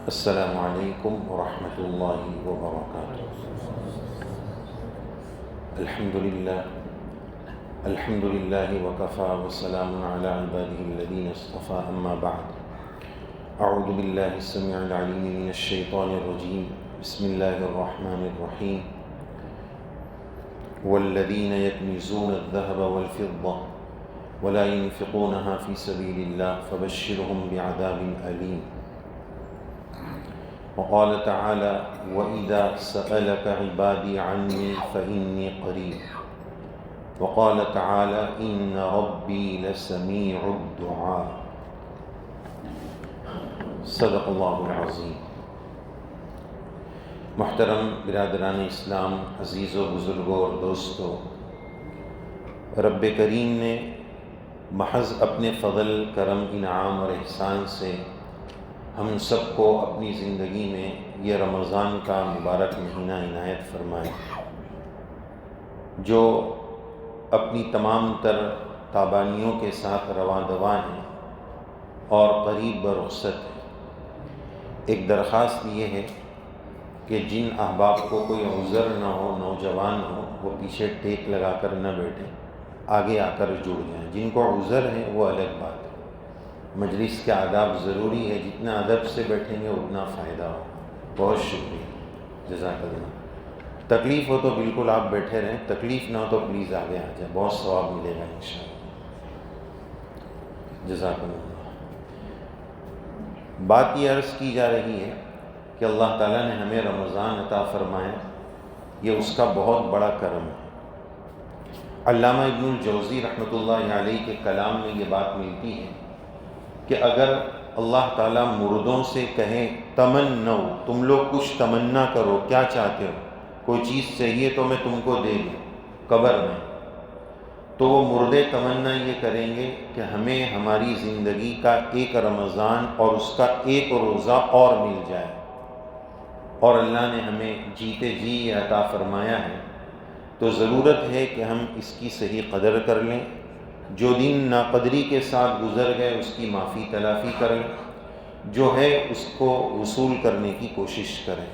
السلام علیکم ورحمۃ اللہ وبرکاتہ۔ الحمد للہ وکفی وسلام علی عبادہ الذین اصطفی، اما بعد، اعوذ باللہ السمیع العلیم من الشیطان الرجیم، بسم اللہ الرحمن الرحیم۔ والذین یکنزون الذهب والفضة ولا ينفقونها في سبیل اللہ فبشرهم بعذاب علیم۔ وقال تعالى وَإِذَا سَأَلَكَ عِبَادِي عَنِّي فَإِنِّي قَرِيبٌ۔ وقال تعالى إِنَّ رَبِّي لَسَمِيعُ الدُّعَاء۔ صدق اللہ العظیم۔ محترم برادران اسلام، عزیز و بزرگوں اور دوستو، رب کریم نے محض اپنے فضل، کرم، انعام اور احسان سے ہم سب کو اپنی زندگی میں یہ رمضان کا مبارک مہینہ عنایت فرمائے، جو اپنی تمام تر تابانیوں کے ساتھ رواں دواں ہیں اور قریب برخصت ہے۔ ایک درخواست یہ ہے کہ جن احباب کو کوئی عذر نہ ہو، نوجوان ہو، وہ پیچھے ٹیک لگا کر نہ بیٹھیں، آگے آ کر جڑ جائیں۔ جن کو عذر ہے وہ الگ بات ہے۔ مجلس کے آداب ضروری ہے، جتنا ادب سے بیٹھیں گے اتنا فائدہ ہو۔ بہت شکریہ، جزاک اللہ۔ تکلیف ہو تو بالکل آپ بیٹھے رہیں، تکلیف نہ ہو تو پلیز آگے آ جائیں، بہت ثواب ملے گا انشاءاللہ۔ جزاک اللہ۔ بات یہ عرض کی جا رہی ہے کہ اللہ تعالیٰ نے ہمیں رمضان عطا فرمایا، یہ اس کا بہت بڑا کرم ہے۔ علامہ ابن الجوزی رحمۃ اللہ علیہ کے کلام میں یہ بات ملتی ہے کہ اگر اللہ تعالیٰ مردوں سے کہیں تمنو، تم لوگ کچھ تمنا کرو، کیا چاہتے ہو، کوئی چیز چاہیے تو میں تم کو دے دوں قبر میں، تو وہ مردے تمنا یہ کریں گے کہ ہمیں ہماری زندگی کا ایک رمضان اور اس کا ایک روزہ اور مل جائے۔ اور اللہ نے ہمیں جیتے جی یہ عطا فرمایا ہے، تو ضرورت ہے کہ ہم اس کی صحیح قدر کر لیں۔ جو دن ناقدری کے ساتھ گزر گئے اس کی معافی تلافی کریں، جو ہے اس کو وصول کرنے کی کوشش کریں۔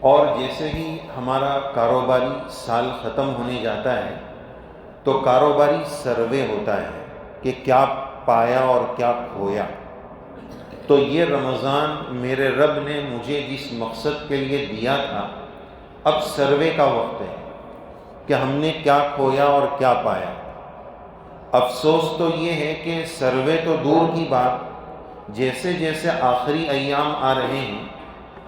اور جیسے ہی ہمارا کاروباری سال ختم ہونے جاتا ہے تو کاروباری سروے ہوتا ہے کہ کیا پایا اور کیا کھویا۔ تو یہ رمضان میرے رب نے مجھے جس مقصد کے لیے دیا تھا، اب سروے کا وقت ہے کہ ہم نے کیا کھویا اور کیا پایا۔ افسوس تو یہ ہے کہ سروے تو دور کی بات، جیسے جیسے آخری ایام آ رہے ہیں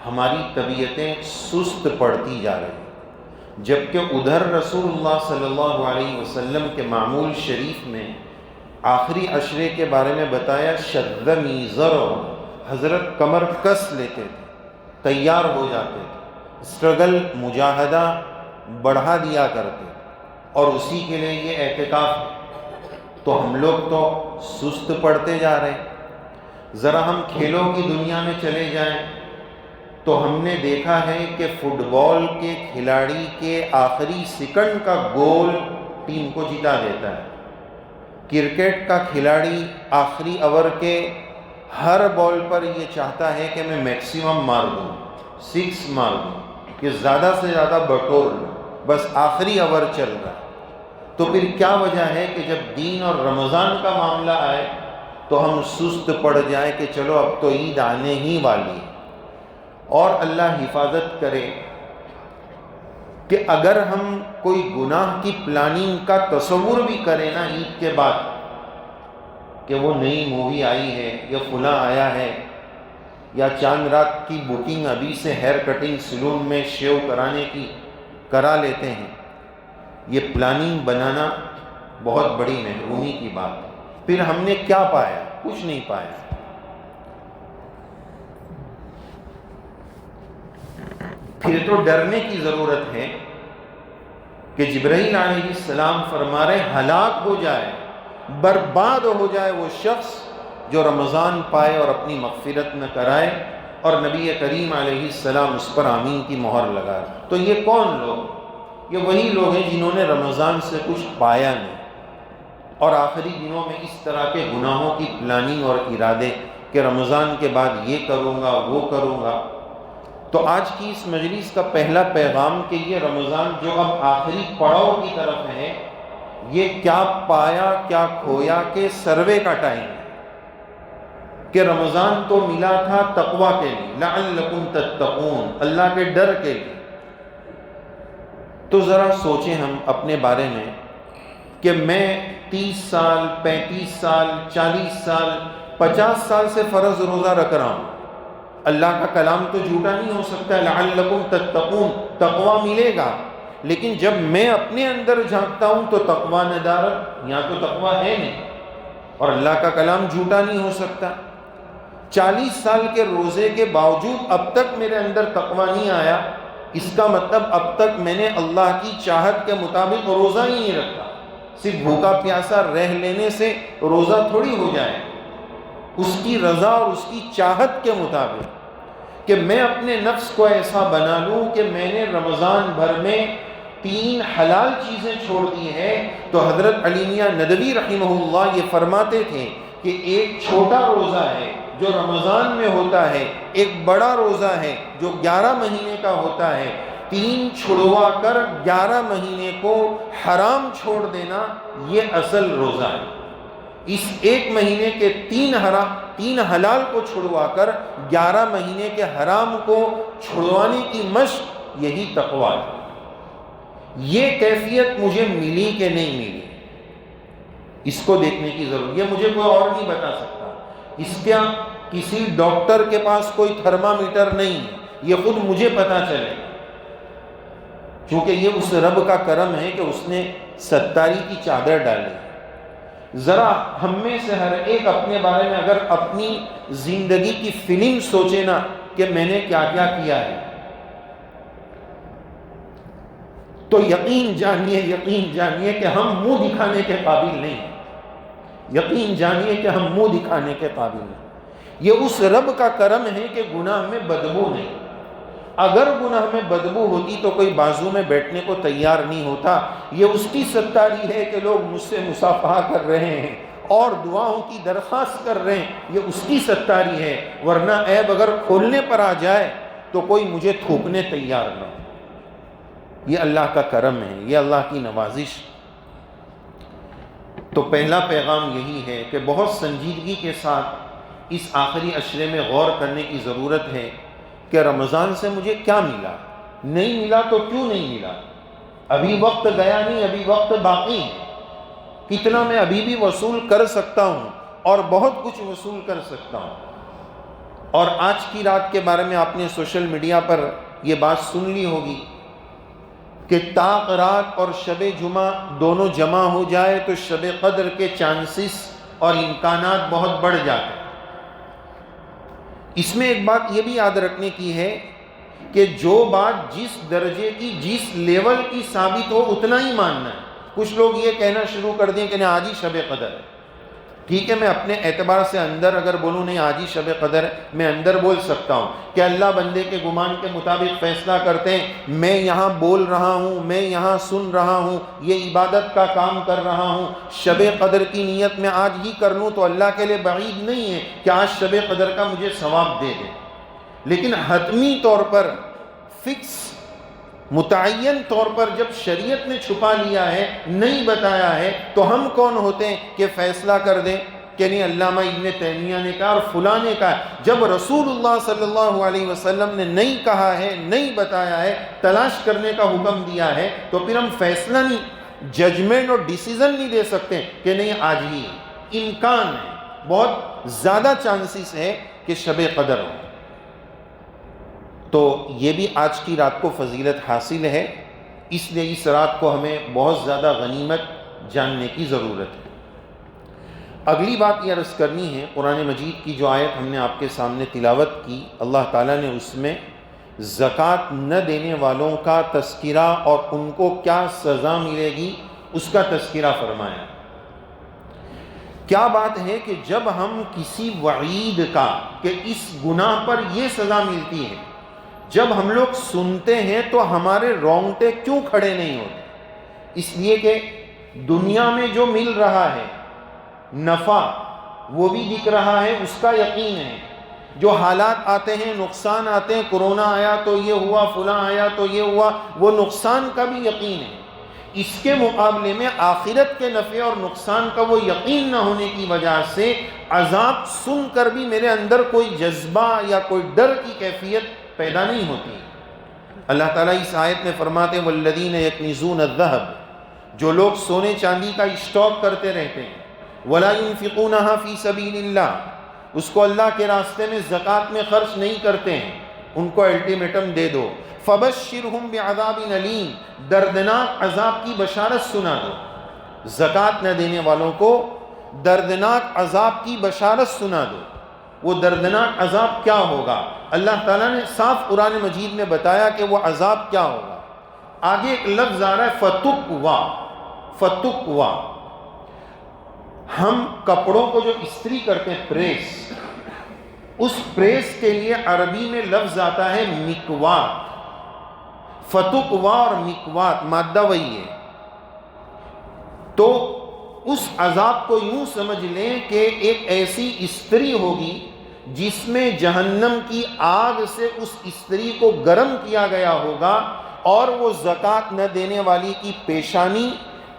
ہماری طبیعتیں سست پڑتی جا رہی ہیں، جبکہ ادھر رسول اللہ صلی اللہ علیہ وسلم کے معمول شریف میں آخری عشرے کے بارے میں بتایا، شد میزر، حضرت کمر کس لیتے تھے، تیار ہو جاتے تھے، اسٹرگل، مجاہدہ بڑھا دیا کرتے، اور اسی کے لیے یہ اعتکاف ہے۔ تو ہم لوگ تو سست پڑتے جا رہے ہیں۔ ذرا ہم کھیلوں کی دنیا میں چلے جائیں تو ہم نے دیکھا ہے کہ فٹ بال کے کھلاڑی کے آخری سیکنڈ کا گول ٹیم کو جتا دیتا ہے۔ کرکٹ کا کھلاڑی آخری اوور کے ہر بال پر یہ چاہتا ہے کہ میں میکسیمم مار دوں، 6 مار دوں، کہ زیادہ سے زیادہ بٹور لوں، بس آخری اوور چل رہا ہے۔ تو پھر کیا وجہ ہے کہ جب دین اور رمضان کا معاملہ آئے تو ہم سست پڑ جائیں کہ چلو اب تو عید آنے ہی والی ہے۔ اور اللہ حفاظت کرے کہ اگر ہم کوئی گناہ کی پلاننگ کا تصور بھی کریں نا عید کے بعد، کہ وہ نئی مووی آئی ہے یا فلاں آیا ہے، یا چاند رات کی بکنگ ابھی سے ہیئر کٹنگ سیلون میں شیو کرانے کی کرا لیتے ہیں، یہ پلاننگ بنانا بہت بڑی محرومی کی بات ہے۔ پھر ہم نے کیا پایا؟ کچھ نہیں پایا۔ پھر تو ڈرنے کی ضرورت ہے کہ جبرائیل علیہ السلام فرما رہے ہلاک ہو جائے، برباد ہو جائے وہ شخص جو رمضان پائے اور اپنی مغفرت نہ کرائے، اور نبی کریم علیہ السلام اس پر آمین کی مہر لگائے۔ تو یہ کون لوگ؟ یہ وہی لوگ ہیں جنہوں نے رمضان سے کچھ پایا نہیں، اور آخری دنوں میں اس طرح کے گناہوں کی پلاننگ اور ارادے کہ رمضان کے بعد یہ کروں گا وہ کروں گا۔ تو آج کی اس مجلس کا پہلا پیغام کہ یہ رمضان جو اب آخری پڑاؤ کی طرف ہے، یہ کیا پایا کیا کھویا کہ سروے کا ٹائم ہے، کہ رمضان تو ملا تھا تقویٰ کے لیے، لعلکم تتقون، اللہ کے ڈر کے لیے۔ تو ذرا سوچیں ہم اپنے بارے میں کہ میں 30 سال 35 سال 40 سال 50 سال سے فرض روزہ رکھ رہا ہوں، اللہ کا کلام تو جھوٹا نہیں ہو سکتا، لعلکم تتقون، تقویٰ ملے گا، لیکن جب میں اپنے اندر جھانکتا ہوں تو تقویٰ ندارت، یہاں تو تقویٰ ہے نہیں، اور اللہ کا کلام جھوٹا نہیں ہو سکتا۔ 40 سال کے روزے کے باوجود اب تک میرے اندر تقویٰ نہیں آیا، اس کا مطلب اب تک میں نے اللہ کی چاہت کے مطابق روزہ ہی نہیں رکھا۔ صرف بھوکا پیاسا رہ لینے سے روزہ تھوڑی ہو جائے، اس کی رضا اور اس کی چاہت کے مطابق، کہ میں اپنے نفس کو ایسا بنا لوں کہ میں نے رمضان بھر میں 3 حلال چیزیں چھوڑ دی ہیں۔ تو حضرت علی میاں ندوی رحمہ اللہ یہ فرماتے تھے کہ ایک چھوٹا روزہ ہے جو رمضان میں ہوتا ہے، ایک بڑا روزہ ہے جو 11 مہینے کا ہوتا ہے، 3 چھڑوا کر 11 مہینے کو حرام چھوڑ دینا، یہ اصل روزہ ہے۔ اس ایک مہینے کے 3 حلال کو چھڑوا کر 11 مہینے کے حرام کو چھڑوانے کی مشق، یہی تقویٰ ہے۔ یہ کیفیت مجھے ملی کہ نہیں ملی، اس کو دیکھنے کی ضرورت، یہ مجھے کوئی اور نہیں بتا سکتا، اس کا کسی ڈاکٹر کے پاس کوئی تھرمامیٹر نہیں ہے، یہ خود مجھے پتا چلے، کیونکہ یہ اس رب کا کرم ہے کہ اس نے ستاری کی چادر ڈالی۔ ذرا ہم میں سے ہر ایک اپنے بارے میں اگر اپنی زندگی کی فلم سوچے نا کہ میں نے کیا کیا کیا ہے، تو یقین جانیے کہ ہم منہ دکھانے کے قابل نہیں ہیں، یقین جانیے کہ ہم منہ دکھانے کے قابل نہیں۔ یہ اس رب کا کرم ہے کہ گناہ میں بدبو نہیں، اگر گناہ میں بدبو ہوتی تو کوئی بازو میں بیٹھنے کو تیار نہیں ہوتا۔ یہ اس کی ستاری ہے کہ لوگ مجھ سے مصافحہ کر رہے ہیں اور دعاؤں کی درخواست کر رہے ہیں، یہ اس کی ستاری ہے، ورنہ عیب اگر کھولنے پر آ جائے تو کوئی مجھے تھوکنے تیار نہ ہو۔ یہ اللہ کا کرم ہے، یہ اللہ کی نوازش۔ تو پہلا پیغام یہی ہے کہ بہت سنجیدگی کے ساتھ اس آخری عشرے میں غور کرنے کی ضرورت ہے کہ رمضان سے مجھے کیا ملا، نہیں ملا تو کیوں نہیں ملا، ابھی وقت گیا نہیں، ابھی وقت باقی ہے، کتنا میں ابھی بھی وصول کر سکتا ہوں اور بہت کچھ وصول کر سکتا ہوں۔ اور آج کی رات کے بارے میں آپ نے سوشل میڈیا پر یہ بات سن لی ہوگی کہ طاق رات اور شب جمعہ دونوں جمع ہو جائے تو شب قدر کے چانسز اور امکانات بہت بڑھ جاتے ہیں۔ اس میں ایک بات یہ بھی یاد رکھنے کی ہے کہ جو بات جس درجے کی جس لیول کی ثابت ہو اتنا ہی ماننا ہے۔ کچھ لوگ یہ کہنا شروع کر دیں کہ آج ہی شب قدر ہے، ٹھیک ہے، میں اپنے اعتبار سے اندر اگر بولوں نہیں آج ہی شب قدر ہے، میں اندر بول سکتا ہوں کہ اللہ بندے کے گمان کے مطابق فیصلہ کرتے ہیں، میں یہاں بول رہا ہوں، میں یہاں سن رہا ہوں، یہ عبادت کا کام کر رہا ہوں، شب قدر کی نیت میں آج ہی کر لوں تو اللہ کے لیے بعید نہیں ہے کہ آج شب قدر کا مجھے ثواب دے دے، لیکن حتمی طور پر فکس متعین طور پر جب شریعت نے چھپا لیا ہے، نہیں بتایا ہے، تو ہم کون ہوتے ہیں کہ فیصلہ کر دیں کہ نہیں علامہ ابن تیمیہ نے کہا اور فلاں نے کہا۔ جب رسول اللہ صلی اللہ علیہ وسلم نے نہیں کہا ہے، نہیں بتایا ہے، تلاش کرنے کا حکم دیا ہے، تو پھر ہم فیصلہ نہیں، ججمنٹ اور ڈیسیزن نہیں دے سکتے کہ نہیں آج ہی امکان ہے، بہت زیادہ چانسز ہے کہ شب قدر ہو۔ تو یہ بھی آج کی رات کو فضیلت حاصل ہے، اس لیے اس رات کو ہمیں بہت زیادہ غنیمت جاننے کی ضرورت ہے۔ اگلی بات یہ عرض کرنی ہے، قرآن مجید کی جو آیت ہم نے آپ کے سامنے تلاوت کی، اللہ تعالیٰ نے اس میں زکوٰۃ نہ دینے والوں کا تذکرہ اور ان کو کیا سزا ملے گی اس کا تذکرہ فرمایا۔ کیا بات ہے کہ جب ہم کسی وعید کا کہ اس گناہ پر یہ سزا ملتی ہے، جب ہم لوگ سنتے ہیں تو ہمارے رونگٹے کیوں کھڑے نہیں ہوتے؟ اس لیے کہ دنیا میں جو مل رہا ہے نفع، وہ بھی دکھ رہا ہے، اس کا یقین ہے. جو حالات آتے ہیں، نقصان آتے ہیں، کرونا آیا تو یہ ہوا، فلاں آیا تو یہ ہوا، وہ نقصان کا بھی یقین ہے. اس کے مقابلے میں آخرت کے نفع اور نقصان کا وہ یقین نہ ہونے کی وجہ سے عذاب سن کر بھی میرے اندر کوئی جذبہ یا کوئی ڈر کی کیفیت پیدا نہیں ہوتی. اللہ تعالیٰ اس آیت میں فرماتے ہیں والذین یکنزون الذہب، جو لوگ سونے چاندی کا اسٹاک کرتے رہتے ہیں، ولا ينفقونها فی سبیل اللہ، اس کو اللہ کے راستے میں زکوٰۃ میں خرچ نہیں کرتے ہیں، ان کو الٹیمیٹم دے دو. فبشرہم بعذاب علیم، دردناک عذاب کی بشارت سنا دو. زکوٰۃ نہ دینے والوں کو دردناک عذاب کی بشارت سنا دو. وہ دردناک عذاب کیا ہوگا؟ اللہ تعالیٰ نے صاف قرآن مجید میں بتایا کہ وہ عذاب کیا ہوگا. آگے ایک لفظ آ رہا ہے فتقوا. فتقوا، ہم کپڑوں کو جو استری کرتے ہیں پریس، اس پریس کے لیے عربی میں لفظ آتا ہے مکوات. فتقوا اور مکوات مادہ وہی ہے. تو اس عذاب کو یوں سمجھ لیں کہ ایک ایسی استری ہوگی جس میں جہنم کی آگ سے اس استری کو گرم کیا گیا ہوگا، اور وہ زکوٰۃ نہ دینے والی کی پیشانی،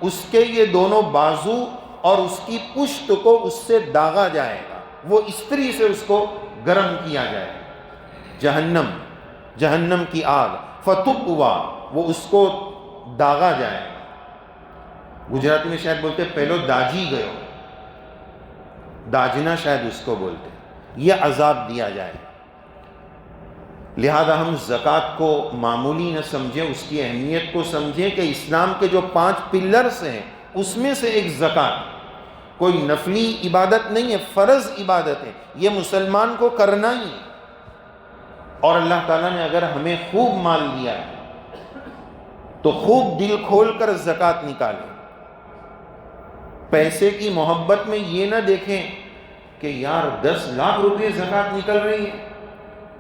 اس کے یہ دونوں بازو اور اس کی پشت کو اس سے داغا جائے گا. وہ استری سے اس کو گرم کیا جائے گا. جہنم کی آگ فتقوا، وہ اس کو داغا جائے گا. گجراتی میں شاید بولتے پہلو داجی گئے، داجنا شاید اس کو بولتے. یہ عذاب دیا جائے. لہذا ہم زکوٰۃ کو معمولی نہ سمجھیں، اس کی اہمیت کو سمجھیں کہ اسلام کے جو 5 پلرز ہیں اس میں سے ایک زکوٰۃ. کوئی نفلی عبادت نہیں ہے، فرض عبادت ہے. یہ مسلمان کو کرنا ہی ہے. اور اللہ تعالیٰ نے اگر ہمیں خوب مال دیا ہے تو خوب دل کھول کر زکوٰۃ نکالیں. پیسے کی محبت میں یہ نہ دیکھیں کہ یار 10 لاکھ روپے زکوٰۃ نکل رہی ہے.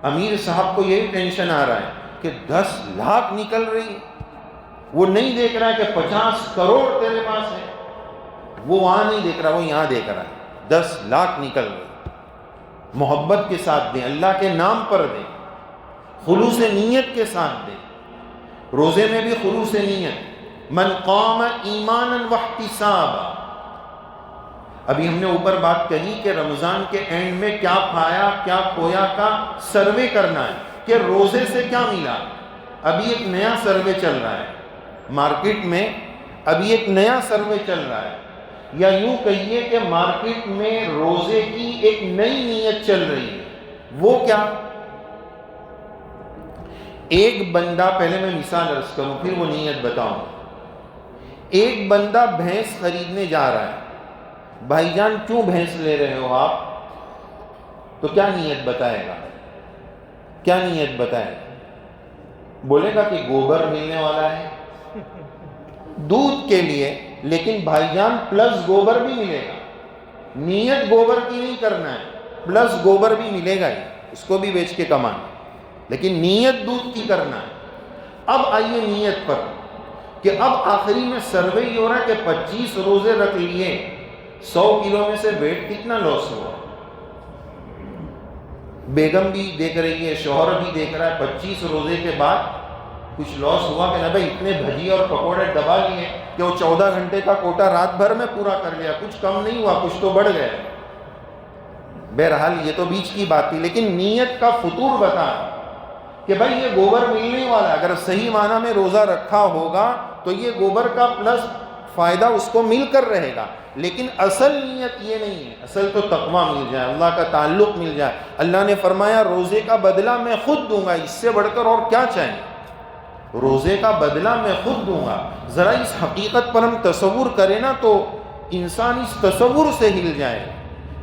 امیر صاحب کو یہی ٹینشن آ رہا ہے کہ 10 لاکھ نکل رہی ہے. وہ نہیں دیکھ رہا ہے کہ 50 کروڑ تیرے پاس ہے. وہ وہاں نہیں دیکھ رہا، وہ یہاں دیکھ رہا ہے 10 لاکھ نکل رہی. محبت کے ساتھ دیں، اللہ کے نام پر دیں، خلوص نیت کے ساتھ دیں. روزے میں بھی خلوص نیت. من قام ایمانا واحتسابا. ابھی ہم نے اوپر بات کہی کہ رمضان کے اینڈ میں کیا پایا کیا کھویا کا سروے کرنا ہے کہ روزے سے کیا ملا. ابھی ایک نیا سروے چل رہا ہے مارکیٹ میں، ابھی ایک نیا سروے چل رہا ہے، یا یوں کہیے کہ مارکیٹ میں روزے کی ایک نئی نیت چل رہی ہے. وہ کیا؟ ایک بندہ، پہلے میں مثال عرض کروں پھر وہ نیت بتاؤں. ایک بندہ بھینس خریدنے جا رہا ہے. بھائی جان کیوں بھینس لے رہے ہو آپ؟ تو کیا نیت بتائے گا؟ کیا نیت بتائے گا؟ بولے گا کہ گوبر ملنے والا ہے دودھ کے لیے، لیکن بھائی جان پلس گوبر بھی ملے گا. نیت گوبر کی نہیں کرنا ہے، پلس گوبر بھی ملے گا ہی، اس کو بھی بیچ کے کمانا، لیکن نیت دودھ کی کرنا ہے. اب آئیے نیت پر کہ اب آخری میں سروے ہی ہو رہا ہے کہ 25 روزے رکھ لیے، 100 کلو میں سے ویٹ کتنا لاس ہوا. بیگم بھی دیکھ رہی ہے، شوہر بھی دیکھ رہا ہے، 25 روزے کے بعد کچھ لاس ہوا کہ نہ بھائی اتنے بھجی اور پکوڑے دبا لیے کہ وہ 14 گھنٹے کا کوٹا رات بھر میں پورا کر لیا، کچھ کم نہیں ہوا، کچھ تو بڑھ گیا. بہرحال یہ تو بیچ کی بات تھی، لیکن نیت کا فطور بتا کہ بھائی یہ گوبر ملنے والا ہے. اگر صحیح معنی میں روزہ رکھا ہوگا تو یہ گوبر کا پلس فائدہ اس کو مل کر رہے گا. لیکن اصل نیت یہ نہیں ہے، اصل تو تقویٰ مل جائے، اللہ کا تعلق مل جائے. اللہ نے فرمایا روزے کا بدلہ میں خود دوں گا، اس سے بڑھ کر اور کیا چاہیں؟ روزے کا بدلہ میں خود دوں گا. ذرا اس حقیقت پر ہم تصور کریں نا تو انسان اس تصور سے ہل جائے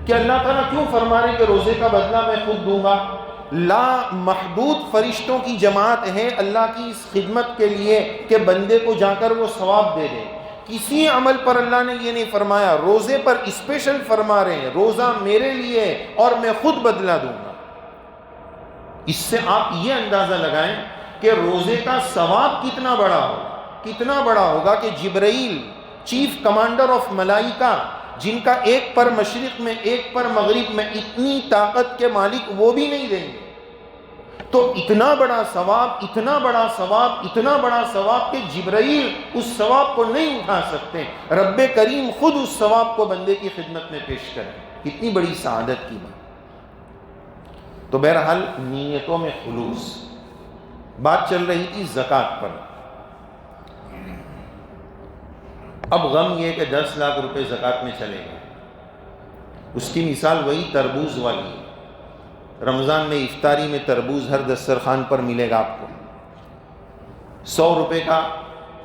کہ اللہ تعالیٰ کیوں فرما رہے کہ روزے کا بدلہ میں خود دوں گا. لا محدود فرشتوں کی جماعت ہے اللہ کی اس خدمت کے لیے کہ بندے کو جا کر وہ ثواب دے دے. کسی عمل پر اللہ نے یہ نہیں فرمایا، روزے پر اسپیشل فرما رہے ہیں روزہ میرے لیے اور میں خود بدلہ دوں گا. اس سے آپ یہ اندازہ لگائیں کہ روزے کا ثواب کتنا بڑا ہوگا کہ جبرائیل چیف کمانڈر آف ملائکہ جن کا ایک پر مشرق میں ایک پر مغرب میں، اتنی طاقت کے مالک وہ بھی نہیں دیں گے. تو اتنا بڑا ثواب، اتنا بڑا ثواب، اتنا بڑا ثواب کہ جبرائیل اس ثواب کو نہیں اٹھا سکتے، رب کریم خود اس ثواب کو بندے کی خدمت میں پیش کرے. کتنی بڑی سعادت کی بات. تو بہرحال نیتوں میں خلوص. بات چل رہی تھی زکوٰۃ پر. اب غم یہ کہ 10 لاکھ روپے زکوٰۃ میں چلے گئے. اس کی مثال وہی تربوز والی ہے. رمضان میں افطاری میں تربوز ہر دسترخوان پر ملے گا آپ کو. 100 روپے کا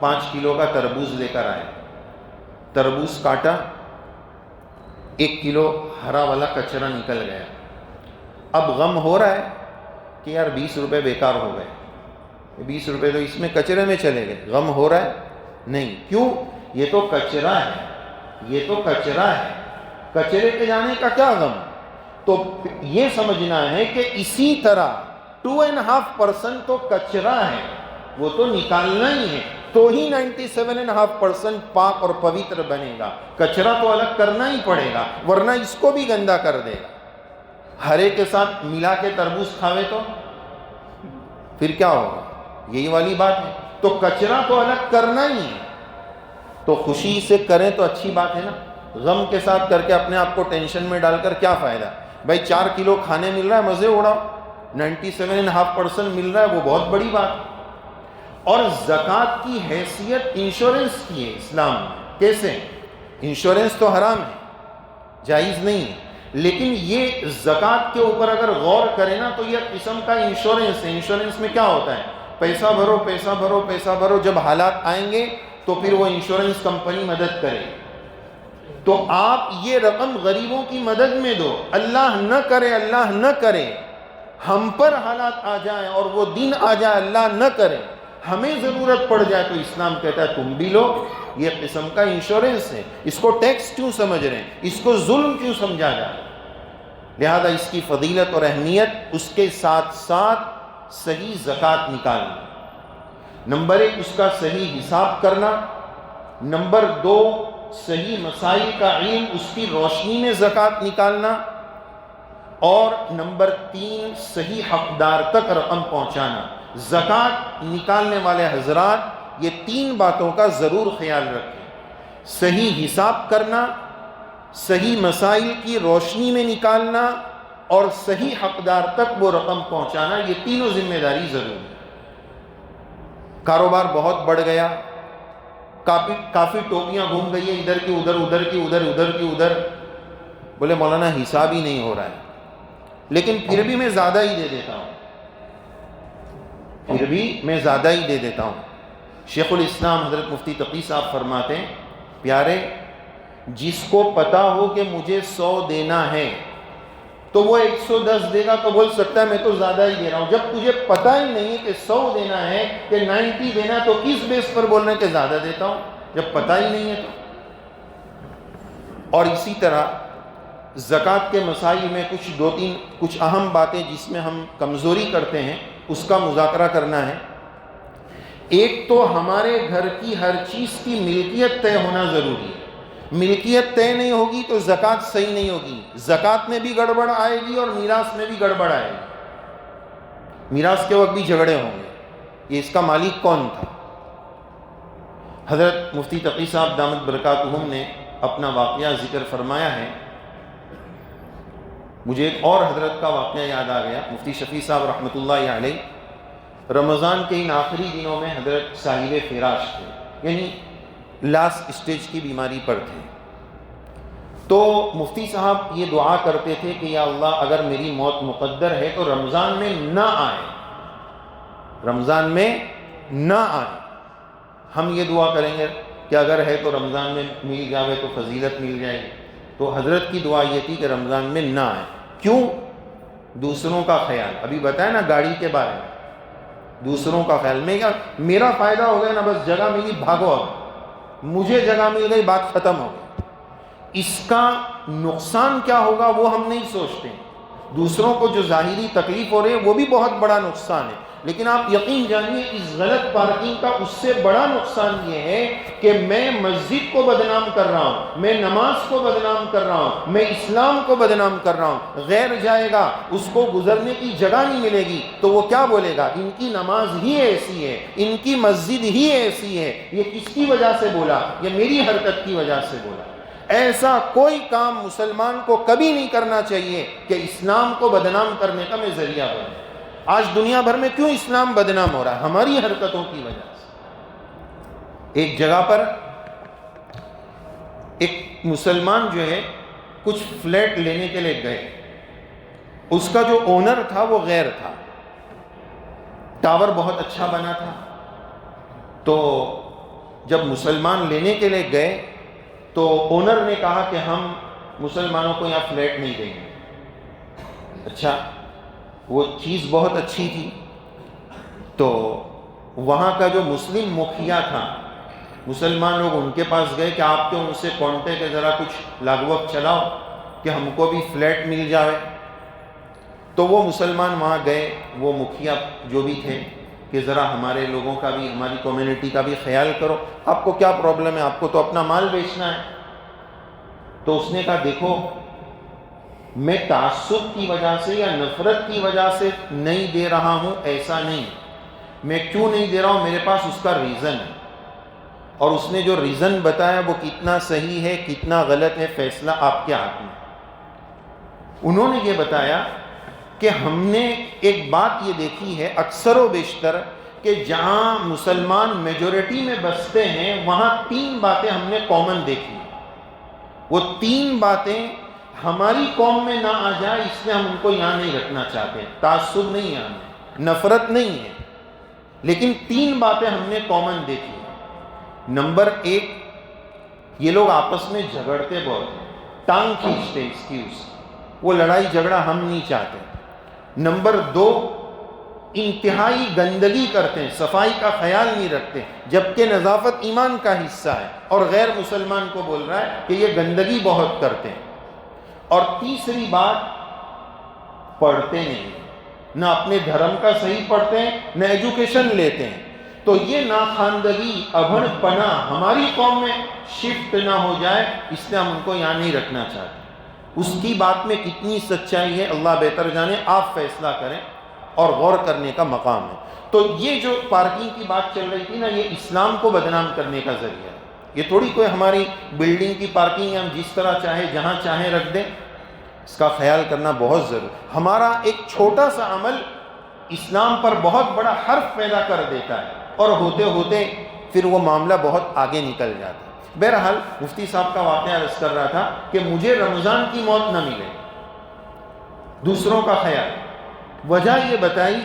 5 کلو کا تربوز لے کر آئے. تربوز کاٹا، 1 کلو ہرا والا کچرا نکل گیا. اب غم ہو رہا ہے کہ یار 20 روپے بیکار ہو گئے. 20 روپے تو اس میں کچرے میں چلے گئے. غم ہو رہا ہے؟ نہیں. کیوں؟ یہ تو کچرا ہے، یہ تو کچرا ہے. کچرے کے جانے کا کیا غم؟ تو یہ سمجھنا ہے کہ اسی طرح 2.5% تو کچرا ہے، وہ تو نکالنا ہی ہے، تو ہی 97.5% پاک اور پوتر بنے گا. کچرا تو الگ کرنا ہی پڑے گا، ورنہ اس کو بھی گندا کر دے گا. ہرے کے ساتھ ملا کے تربوز کھاوے تو پھر کیا ہوگا؟ یہی والی بات ہے. تو کچرا تو الگ کرنا ہی ہے. تو خوشی سے کریں تو اچھی بات ہے نا. غم کے ساتھ کر کے اپنے آپ کو ٹینشن میں ڈال کر کیا فائدہ؟ بھائی 4 کلو کھانے مل رہا ہے، مزے اڑاؤ. 97.5% مل رہا ہے، وہ بہت بڑی بات. اور زکوٰۃ کی حیثیت انشورنس کی ہے اسلام میں. کیسے؟ انشورنس تو حرام ہے، جائز نہیں ہے، لیکن یہ زکوٰۃ کے اوپر اگر غور کریں نا تو یہ قسم کا انشورنس ہے. انشورنس میں کیا ہوتا ہے؟ پیسہ بھرو، پیسہ بھرو، پیسہ بھرو، جب حالات آئیں گے تو پھر وہ انشورنس کمپنی مدد کرے. تو آپ یہ رقم غریبوں کی مدد میں دو. اللہ نہ کرے، اللہ نہ کرے ہم پر حالات آ جائیں اور وہ دن آ جائے، اللہ نہ کرے ہمیں ضرورت پڑ جائے، تو اسلام کہتا ہے تم بھی لو. یہ قسم کا انشورنس ہے. اس کو ٹیکس کیوں سمجھ رہے ہیں؟ اس کو ظلم کیوں سمجھا جائے؟ لہذا اس کی فضیلت اور اہمیت، اس کے ساتھ ساتھ صحیح زکوٰۃ نکالنا. نمبر 1 اس کا صحیح حساب کرنا. نمبر 2 صحیح مسائل کا علم، اس کی روشنی میں زکوٰۃ نکالنا. اور نمبر 3 صحیح حقدار تک رقم پہنچانا. زکوٰۃ نکالنے والے حضرات یہ 3 باتوں کا ضرور خیال رکھیں. صحیح حساب کرنا، صحیح مسائل کی روشنی میں نکالنا، اور صحیح حقدار تک وہ رقم پہنچانا. یہ تینوں ذمہ داری ضرور ہے. کاروبار بہت بڑھ گیا، کافی ٹوپیاں گھوم گئی ہیں، ادھر کی ادھر، ادھر کی ادھر، ادھر کی ادھر. بولے مولانا حساب ہی نہیں ہو رہا ہے، لیکن پھر بھی میں زیادہ ہی دے دیتا ہوں، پھر بھی میں زیادہ ہی دے دیتا ہوں. شیخ الاسلام حضرت مفتی تقی صاحب فرماتے ہیں، پیارے جس کو پتا ہو کہ مجھے 100 دینا ہے تو وہ 110 دے گا تو بول سکتا ہے میں تو زیادہ ہی دے رہا ہوں. جب تجھے پتہ ہی نہیں ہے کہ 100 دینا ہے کہ 90 دینا ہے تو کس بیس پر بولنا ہے کہ زیادہ دیتا ہوں، جب پتہ ہی نہیں ہے تو. اور اسی طرح زکوٰۃ کے مسائل میں کچھ اہم باتیں جس میں ہم کمزوری کرتے ہیں، اس کا مذاکرہ کرنا ہے. ایک تو ہمارے گھر کی ہر چیز کی ملکیت طے ہونا ضروری ہے. ملکیت طے نہیں ہوگی تو زکوٰۃ صحیح نہیں ہوگی. زکوٰۃ میں بھی گڑبڑ آئے گی اور میراث میں بھی گڑبڑ آئے گی. میراث کے وقت بھی جھگڑے ہوں گے، یہ اس کا مالک کون تھا. حضرت مفتی تقی صاحب دامت برکاتہم نے اپنا واقعہ ذکر فرمایا ہے. مجھے ایک اور حضرت کا واقعہ یاد آ گیا. مفتی شفیع صاحب رحمۃ اللہ علیہ رمضان کے ان آخری دنوں میں حضرت صاحب فراش تھے، یعنی لاسٹ اسٹیج کی بیماری پر تھے. تو مفتی صاحب یہ دعا کرتے تھے کہ یا اللہ اگر میری موت مقدر ہے تو رمضان میں نہ آئے، رمضان میں نہ آئے. ہم یہ دعا کریں گے کہ اگر ہے تو رمضان میں مل جاوے تو فضیلت مل جائے گی. تو حضرت کی دعا یہ تھی کہ رمضان میں نہ آئے. کیوں؟ دوسروں کا خیال. ابھی بتایا نا گاڑی کے بارے میں، دوسروں کا خیال. میں کیا میرا فائدہ ہو گیا نا، بس جگہ ملی بھاگو، اب مجھے جگہ مل گئی، بات ختم ہو گئی. اس کا نقصان کیا ہوگا وہ ہم نہیں سوچتے. دوسروں کو جو ظاہری تکلیف ہو رہی ہے وہ بھی بہت بڑا نقصان ہے، لیکن آپ یقین جانیے اس غلط پارکنگ کا اس سے بڑا نقصان یہ ہے کہ میں مسجد کو بدنام کر رہا ہوں، میں نماز کو بدنام کر رہا ہوں، میں اسلام کو بدنام کر رہا ہوں۔ غیر جائے گا، اس کو گزرنے کی جگہ نہیں ملے گی تو وہ کیا بولے گا؟ ان کی نماز ہی ایسی ہے، ان کی مسجد ہی ایسی ہے، یہ کس کی وجہ سے بولا؟ یہ میری حرکت کی وجہ سے بولا۔ ایسا کوئی کام مسلمان کو کبھی نہیں کرنا چاہیے کہ اسلام کو بدنام کرنے کا میں ذریعہ بنے۔ آج دنیا بھر میں کیوں اسلام بدنام ہو رہا ہے؟ ہماری حرکتوں کی وجہ سے۔ ایک جگہ پر ایک مسلمان جو ہے کچھ فلیٹ لینے کے لیے گئے، اس کا جو اونر تھا وہ غیر تھا، ٹاور بہت اچھا بنا تھا، تو جب مسلمان لینے کے لیے گئے تو اونر نے کہا کہ ہم مسلمانوں کو یہاں فلیٹ نہیں دیں گے۔ اچھا، وہ چیز بہت اچھی تھی، تو وہاں کا جو مسلم مکھیا تھا، مسلمان لوگ ان کے پاس گئے کہ آپ تو ان سے کانٹیکٹ کے ذرا کچھ لاگوک چلاؤ کہ ہم کو بھی فلیٹ مل جائے۔ تو وہ مسلمان وہاں گئے، وہ مکھیا جو بھی تھے کہ ذرا ہمارے لوگوں کا بھی، ہماری کمیونٹی کا بھی خیال کرو، آپ کو کیا پرابلم ہے، آپ کو تو اپنا مال بیچنا ہے۔ تو اس نے کہا دیکھو، میں تعصب کی وجہ سے یا نفرت کی وجہ سے نہیں دے رہا ہوں، ایسا نہیں۔ میں کیوں نہیں دے رہا ہوں، میرے پاس اس کا ریزن ہے، اور اس نے جو ریزن بتایا وہ کتنا صحیح ہے کتنا غلط ہے، فیصلہ آپ کے ہاتھ میں۔ انہوں نے یہ بتایا کہ ہم نے ایک بات یہ دیکھی ہے اکثر و بیشتر کہ جہاں مسلمان میجورٹی میں بستے ہیں وہاں 3 باتیں ہم نے کامن دیکھی، وہ 3 باتیں ہماری قوم میں نہ آ جائے اس لیے ہم ان کو یہاں نہیں رکھنا چاہتے۔ تعصب نہیں ہے ہمیں، نفرت نہیں ہے، لیکن 3 باتیں ہم نے کامن دیکھی۔ نمبر 1، یہ لوگ آپس میں جھگڑتے بہت ہیں، ٹانگ کھینچتے ایکسکیوز، وہ لڑائی جھگڑا ہم نہیں چاہتے۔ نمبر 2، انتہائی گندگی کرتے ہیں، صفائی کا خیال نہیں رکھتے، جبکہ نظافت ایمان کا حصہ ہے، اور غیر مسلمان کو بول رہا ہے کہ یہ گندگی بہت کرتے ہیں۔ اور تیسری بات، پڑھتے نہیں، نہ اپنے دھرم کا صحیح پڑھتے ہیں نہ ایجوکیشن لیتے ہیں۔ تو یہ ناخواندگی، ابھڑ پنا ہماری قوم میں شفٹ نہ ہو جائے اس لیے ہم ان کو یہاں نہیں رکھنا چاہتے۔ اس کی بات میں کتنی سچائی ہے اللہ بہتر جانے، آپ فیصلہ کریں، اور غور کرنے کا مقام ہے۔ تو یہ جو پارکنگ کی بات چل رہی تھی نا، یہ اسلام کو بدنام کرنے کا ذریعہ ہے۔ یہ تھوڑی کوئی ہماری بلڈنگ کی پارکنگ ہم جس طرح چاہے جہاں چاہیں رکھ دیں، اس کا خیال کرنا بہت ضروری۔ ہمارا ایک چھوٹا سا عمل اسلام پر بہت بڑا حرف پیدا کر دیتا ہے، اور ہوتے ہوتے پھر وہ معاملہ بہت آگے نکل جاتا ہے۔ بہرحال مفتی صاحب کا واقعہ عرض کر رہا تھا کہ مجھے رمضان کی موت نہ ملے، دوسروں کا خیال۔ وجہ یہ بتائی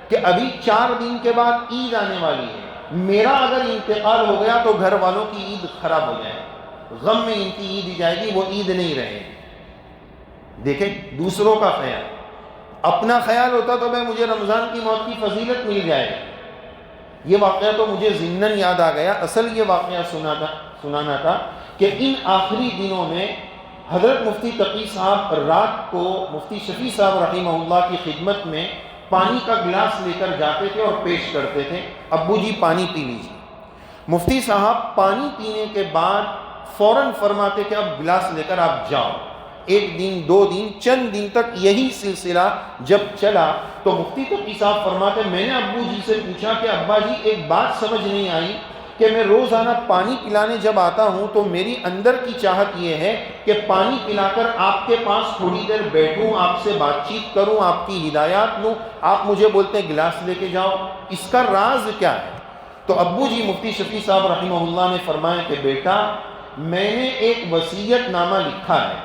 کہ ابھی 4 دن کے بعد عید آنے والی ہے، میرا اگر انتقال ہو گیا تو گھر والوں کی عید خراب ہو جائے، غم میں ان کی عید جائے گی، وہ عید نہیں رہے گی۔ دیکھیں، دوسروں کا خیال، اپنا خیال ہوتا تو مجھے رمضان کی موت کی فضیلت مل جائے گی۔ یہ واقعہ تو مجھے ضمناً یاد آ گیا، اصل یہ واقعہ سنانا تھا کہ ان آخری دنوں میں حضرت مفتی تقی صاحب رات کو مفتی شفیع صاحب رحمہ اللہ کی خدمت میں پانی کا گلاس لے کر جاتے تھے اور پیش کرتے تھے، ابو جی پانی پی لیجیے۔ مفتی صاحب پانی پینے کے بعد فوراً فرماتے کہ اب گلاس لے کر آپ جاؤ۔ 1 دن 2 دن چند دن تک یہی سلسلہ جب چلا تو مفتی تقی صاحب فرماتے میں نے ابو جی سے پوچھا کہ ابا جی ایک بات سمجھ نہیں آئی کہ میں روزانہ پانی پلانے جب آتا ہوں تو میری اندر کی چاہت یہ ہے کہ پانی پلا کر آپ کے پاس تھوڑی دیر بیٹھوں، آپ سے بات چیت کروں، آپ کی ہدایات لوں، آپ مجھے بولتے ہیں گلاس لے کے جاؤ، اس کا راز کیا ہے؟ تو ابو جی مفتی شفیع صاحب رحمہ اللہ نے فرمایا کہ بیٹا، میں نے ایک وصیت نامہ لکھا ہے،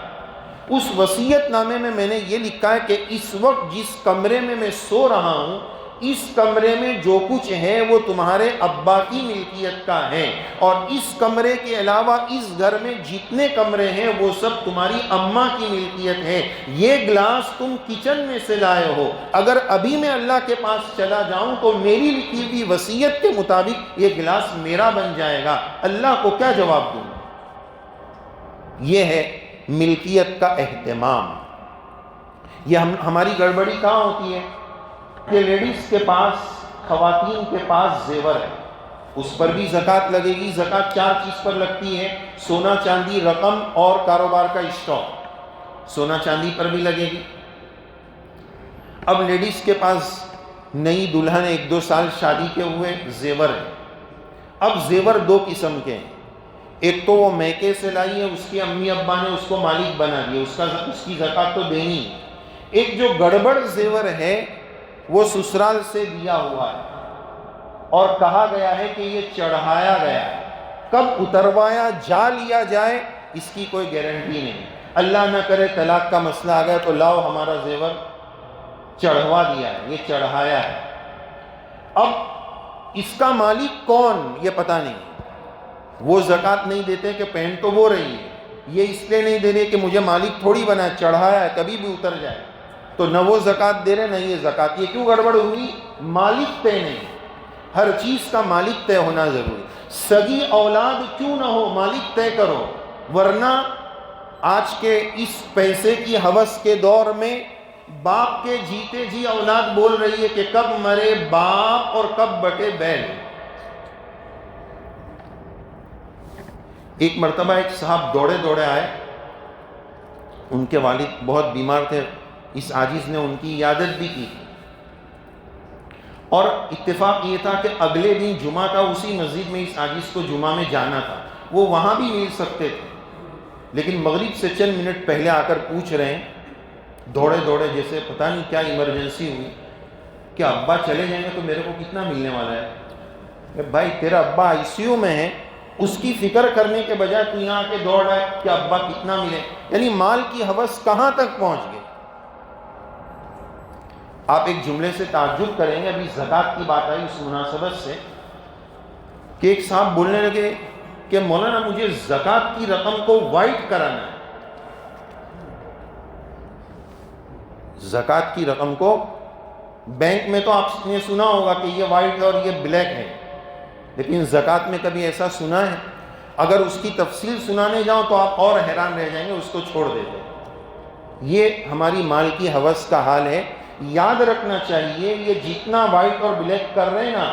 اس وصیت نامے میں میں نے یہ لکھا ہے کہ اس وقت جس کمرے میں میں سو رہا ہوں، اس کمرے میں جو کچھ ہے وہ تمہارے ابا کی ملکیت کا ہے، اور اس کمرے کے علاوہ اس گھر میں جتنے کمرے ہیں وہ سب تمہاری اماں کی ملکیت ہے۔ یہ گلاس تم کچن میں سے لائے ہو، اگر ابھی میں اللہ کے پاس چلا جاؤں تو میری لکھی ہوئی وصیت کے مطابق یہ گلاس میرا بن جائے گا، اللہ کو کیا جواب دوں؟ یہ ہے ملکیت کا اہتمام۔ یہ ہماری گڑبڑی کہاں ہوتی ہے کہ لیڈیز کے پاس خواتین کے پاس زیور ہے اس پر بھی زکوٰۃ لگے گی۔ زکوٰۃ 4 چیز پر لگتی ہے، سونا چاندی، رقم اور کاروبار کا اسٹاک۔ سونا چاندی پر بھی لگے گی۔ اب لیڈیز کے پاس نئی دلہن 1-2 سال شادی کے ہوئے زیور ہے۔ اب زیور 2 قسم کے ہیں، ایک تو وہ میکے سے لائی ہے، اس کی امی ابا نے اس کو مالک بنا دیا، اس کی زکوٰۃ تو دینی ہے۔ ایک جو گڑبڑ زیور ہے وہ سسرال سے دیا ہوا ہے اور کہا گیا ہے کہ یہ چڑھایا گیا ہے، کب اتروایا جا لیا جائے اس کی کوئی گارنٹی نہیں۔ اللہ نہ کرے طلاق کا مسئلہ آ گیا تو لاؤ ہمارا زیور چڑھوا دیا ہے، یہ چڑھایا ہے۔ اب اس کا مالک کون یہ پتہ نہیں۔ وہ زکوٰۃ نہیں دیتے کہ پہن تو وہ رہی ہے، یہ اس لیے نہیں دے رہے کہ مجھے مالک تھوڑی بنا ہے، چڑھایا ہے کبھی بھی اتر جائے، تو نہ وہ زکوٰۃ دے رہے نہ یہ زکوٰۃ۔ یہ کیوں گڑبڑ ہوئی؟ مالک طے نہیں۔ ہر چیز کا مالک طے ہونا ضروری۔ سگی اولاد کیوں نہ ہو، مالک طے کرو، ورنہ آج کے اس پیسے کی ہوس کے دور میں باپ کے جیتے جی اولاد بول رہی ہے کہ کب مرے باپ اور کب بٹے بیل۔ ایک مرتبہ ایک صاحب دوڑے دوڑے آئے، ان کے والد بہت بیمار تھے، اس عاجز نے ان کی عیادت بھی کی اور اتفاق یہ تھا کہ اگلے دن جمعہ تھا، اسی مسجد میں اس عاجز کو جمعہ میں جانا تھا، وہ وہاں بھی مل سکتے تھے، لیکن مغرب سے چند منٹ پہلے آ کر پوچھ رہے ہیں دوڑے دوڑے، جیسے پتہ نہیں کیا ایمرجنسی ہوئی کہ ابا چلے جائیں گے تو میرے کو کتنا ملنے والا ہے؟ بھائی تیرا ابا ICU میں ہے، اس کی فکر کرنے کے بجائے تو یہاں آ کے دوڑ رہا ہے کہ ابا کتنا ملے۔ یعنی مال کی ہوس کہاں تک پہنچ گئی۔ آپ ایک جملے سے تعجب کریں گے، ابھی زکوٰۃ کی بات آئی اس مناسبت سے کہ ایک صاحب بولنے لگے کہ مولانا مجھے زکوٰۃ کی رقم کو وائٹ کرانا ہے۔ زکوٰۃ کی رقم کو بینک میں تو آپ نے سنا ہوگا کہ یہ وائٹ ہے اور یہ بلیک ہے، لیکن زکوٰۃ میں کبھی ایسا سنا ہے؟ اگر اس کی تفصیل سنانے جاؤں تو آپ اور حیران رہ جائیں گے، اس کو چھوڑ دیتے۔ یہ ہماری مال کی ہوس کا حال ہے۔ یاد رکھنا چاہیے یہ جتنا وائٹ اور بلیک کر رہے ہیں نا،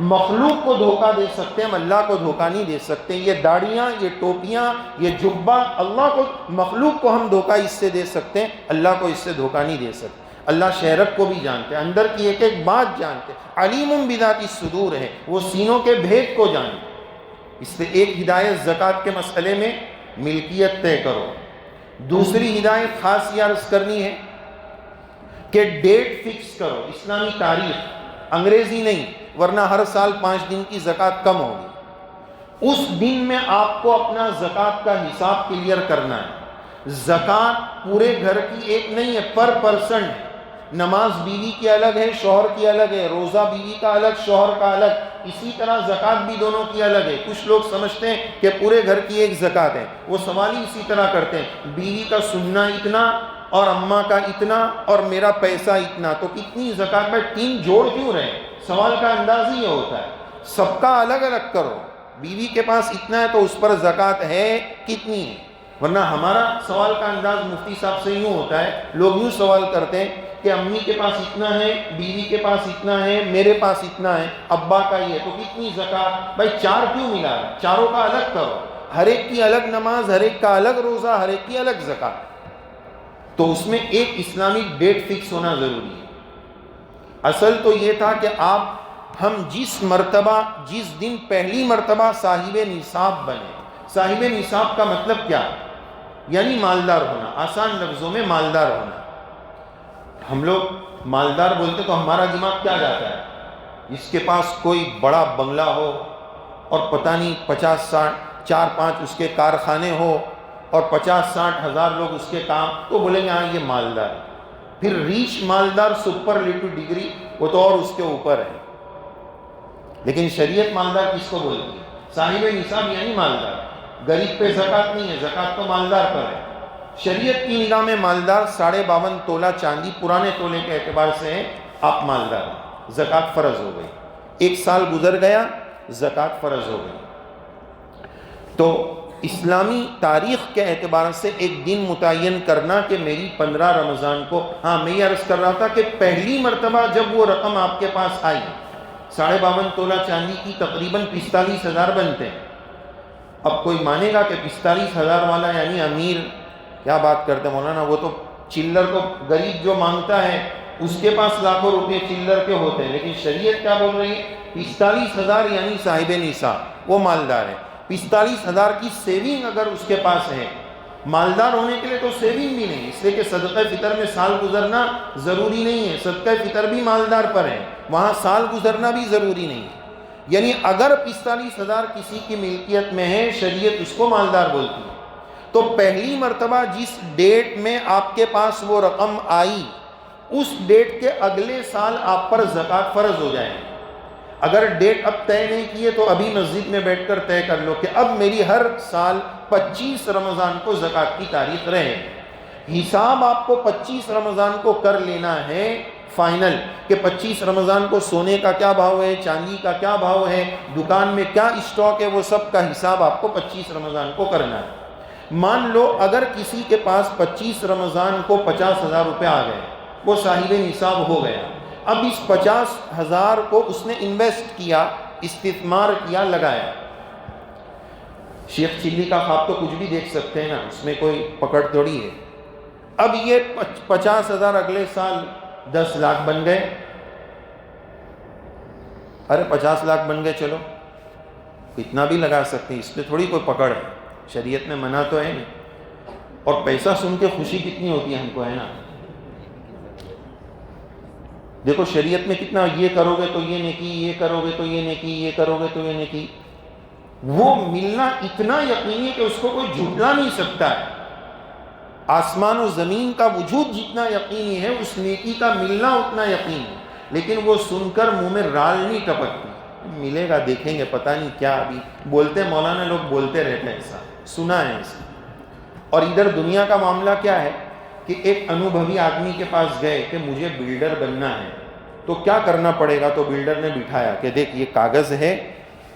مخلوق کو دھوکہ دے سکتے ہیں، ہم اللہ کو دھوکہ نہیں دے سکتے۔ یہ داڑیاں، یہ ٹوپیاں، یہ جبہ، اللہ کو، مخلوق کو ہم دھوکہ اس سے دے سکتے ہیں، اللہ کو اس سے دھوکہ نہیں دے سکتے۔ اللہ شہرت کو بھی جانتے ہیں، اندر کی ایک ایک بات جانتے ہیں، علیم بذات الصدور ہے، وہ سینوں کے بھید کو جانتے ہیں۔ اس سے ایک ہدایت زکوٰۃ کے مسئلے میں ملکیت طے کرو۔ دوسری ہدایت خاص یہ عرض کرنی ہے کہ ڈیٹ فکس کرو، اسلامی تاریخ، انگریزی نہیں، ورنہ ہر سال 5 دن کی زکوٰۃ کم ہوگی۔ اس دن میں آپ کو اپنا زکوٰۃ کا حساب کلیئر کرنا ہے۔ زکوٰۃ پورے گھر کی ایک نہیں ہے، پر پرسن ہے۔ نماز بیوی کی الگ ہے، شوہر کی الگ ہے، روزہ بیوی کا الگ، شوہر کا الگ، اسی طرح زکوٰۃ بھی دونوں کی الگ ہے۔ کچھ لوگ سمجھتے ہیں کہ پورے گھر کی ایک زکوٰۃ ہے، وہ سوال ہی اسی طرح کرتے ہیں، بیوی کا سننا اتنا اور اماں کا اتنا اور میرا پیسہ اتنا، تو کتنی زکوٰۃ میں 3 جوڑ کیوں رہے؟ سوال کا انداز ہی یہ ہوتا ہے، سب کا الگ الگ کرو۔ بیوی کے پاس اتنا ہے تو اس پر زکوٰۃ ہے کتنی ہے؟ ورنہ ہمارا سوال کا انداز مفتی صاحب سے یوں ہوتا ہے، لوگ یوں سوال کرتے ہیں کہ امی کے پاس اتنا ہے، بیوی کے پاس اتنا ہے، میرے پاس اتنا ہے، ابا کا ہی ہے، تو کتنی زکوٰۃ؟ بھائی 4 کیوں ملا ہے؟ چاروں کا الگ کرو، ہر ایک کی الگ نماز، ہر ایک کا الگ روزہ، ہر ایک کی الگ زکوٰۃ۔ تو اس میں ایک اسلامک ڈیٹ فکس ہونا ضروری ہے۔ اصل تو یہ تھا کہ ہم جس دن پہلی مرتبہ صاحب نصاب بنے۔ صاحب نصاب کا مطلب کیا؟ یعنی مالدار ہونا، آسان لفظوں میں مالدار ہونا۔ ہم لوگ مالدار بولتے تو ہمارا دماغ کیا جاتا ہے؟ اس کے پاس کوئی بڑا بنگلہ ہو اور پتہ نہیں 50-60 4-5 اس کے کارخانے ہو اور 50-60 ہزار لوگ اس کے کام، تو بولیں گے ہاں یہ مالدار ہے۔ پھر ریچ مالدار، سپرلیٹو ڈگری، وہ تو اور اس کے اوپر ہے۔ لیکن شریعت مالدار کس کو بولتی ہے؟ صاحب نصاب یعنی مالدار۔ غریب پہ زکوٰۃ نہیں ہے، زکوٰۃ تو مالدار پر ہے۔ شریعت کی نگاہ میں مالدار 52.5 تولہ چاندی پرانے تولے کے اعتبار سے ہے، آپ مالدار ہیں، زکوٰۃ فرض ہو گئی۔ 1 سال گزر گیا، زکوٰۃ فرض ہو گئی۔ تو اسلامی تاریخ کے اعتبار سے ایک دن متعین کرنا کہ میری 15 رمضان کو، ہاں میں یہ عرض کر رہا تھا کہ پہلی مرتبہ جب وہ رقم آپ کے پاس آئی 52.5 تولہ چاندی کی تقریباً 45,000 بنتے ہیں۔ اب کوئی مانے گا کہ 45,000 والا یعنی امیر؟ کیا بات کرتے مولانا، وہ تو چلر کو غریب جو مانگتا ہے اس کے پاس لاکھوں روپے چلر کے ہوتے ہیں، لیکن شریعت کیا بول رہی ہے؟ 45,000 یعنی صاحب نصاب، وہ مالدار ہے۔ 45,000 کی سیونگ اگر اس کے پاس ہے، مالدار ہونے کے لیے تو سیونگ بھی نہیں، اس لیے کہ صدقہ فطر میں سال گزرنا ضروری نہیں ہے، صدقہ فطر بھی مالدار پر ہے، وہاں سال گزرنا بھی ضروری نہیں ہے۔ یعنی اگر 45,000 کسی کی ملکیت میں ہے، شریعت اس کو مالدار بولتی ہے۔ تو پہلی مرتبہ جس ڈیٹ میں آپ کے پاس وہ رقم آئی، اس ڈیٹ کے اگلے سال آپ پر زکوٰۃ فرض ہو جائے۔ اگر ڈیٹ اب طے نہیں کیے تو ابھی مسجد میں بیٹھ کر طے کر لو کہ اب میری ہر سال 25 رمضان کو زکوٰۃ کی تاریخ رہے۔ حساب آپ کو 25 رمضان کو کر لینا ہے فائنل، کہ 25 رمضان کو سونے کا کیا بھاؤ ہے، چاندی کا کیا بھاؤ ہے، دکان میں کیا اسٹاک ہے، وہ سب کا حساب آپ کو 25 رمضان کو کرنا ہے۔ مان لو اگر کسی کے پاس 25 رمضان کو 50,000 روپے آ گئے، وہ صاحب نصاب ہو گیا، اب اس 50,000 کو اس نے انویسٹ کیا، استثمار کیا، لگایا۔ شیخ چلی کا خواب تو کچھ بھی دیکھ سکتے ہیں نا، اس میں کوئی پکڑ تھوڑی ہے۔ اب یہ 50,000 اگلے سال 10 لاکھ بن گئے۔ ارے 50 لاکھ بن گئے، چلو اتنا بھی لگا سکتے ہیں، اس پہ تھوڑی کوئی پکڑ ہے، شریعت میں منع تو ہے نہیں۔ اور پیسہ سن کے خوشی کتنی ہوتی ہے ہم کو، ہے نا؟ دیکھو شریعت میں کتنا، یہ کرو گے تو یہ نیکی، یہ کرو گے تو یہ نیکی، یہ کرو گے تو یہ نیکی۔ وہ ملنا اتنا یقینی ہے کہ اس کو کوئی جھٹلا نہیں سکتا ہے۔ آسمان و زمین کا وجود جتنا یقینی ہے، اس نیکی کا ملنا اتنا یقینی ہے، لیکن وہ سن کر منہ میں رال نہیں ٹپکتی، ملے گا دیکھیں گے، پتہ نہیں کیا۔ ابھی بولتے مولانا لوگ بولتے رہتے ہیں، ایسا سنا ہے ایسا۔ اور ادھر دنیا کا معاملہ کیا ہے کہ ایک انوبھوی آدمی کے پاس گئے کہ مجھے بلڈر بننا ہے، تو کیا کرنا پڑے گا؟ تو بلڈر نے بٹھایا کہ دیکھ یہ کاغذ ہے،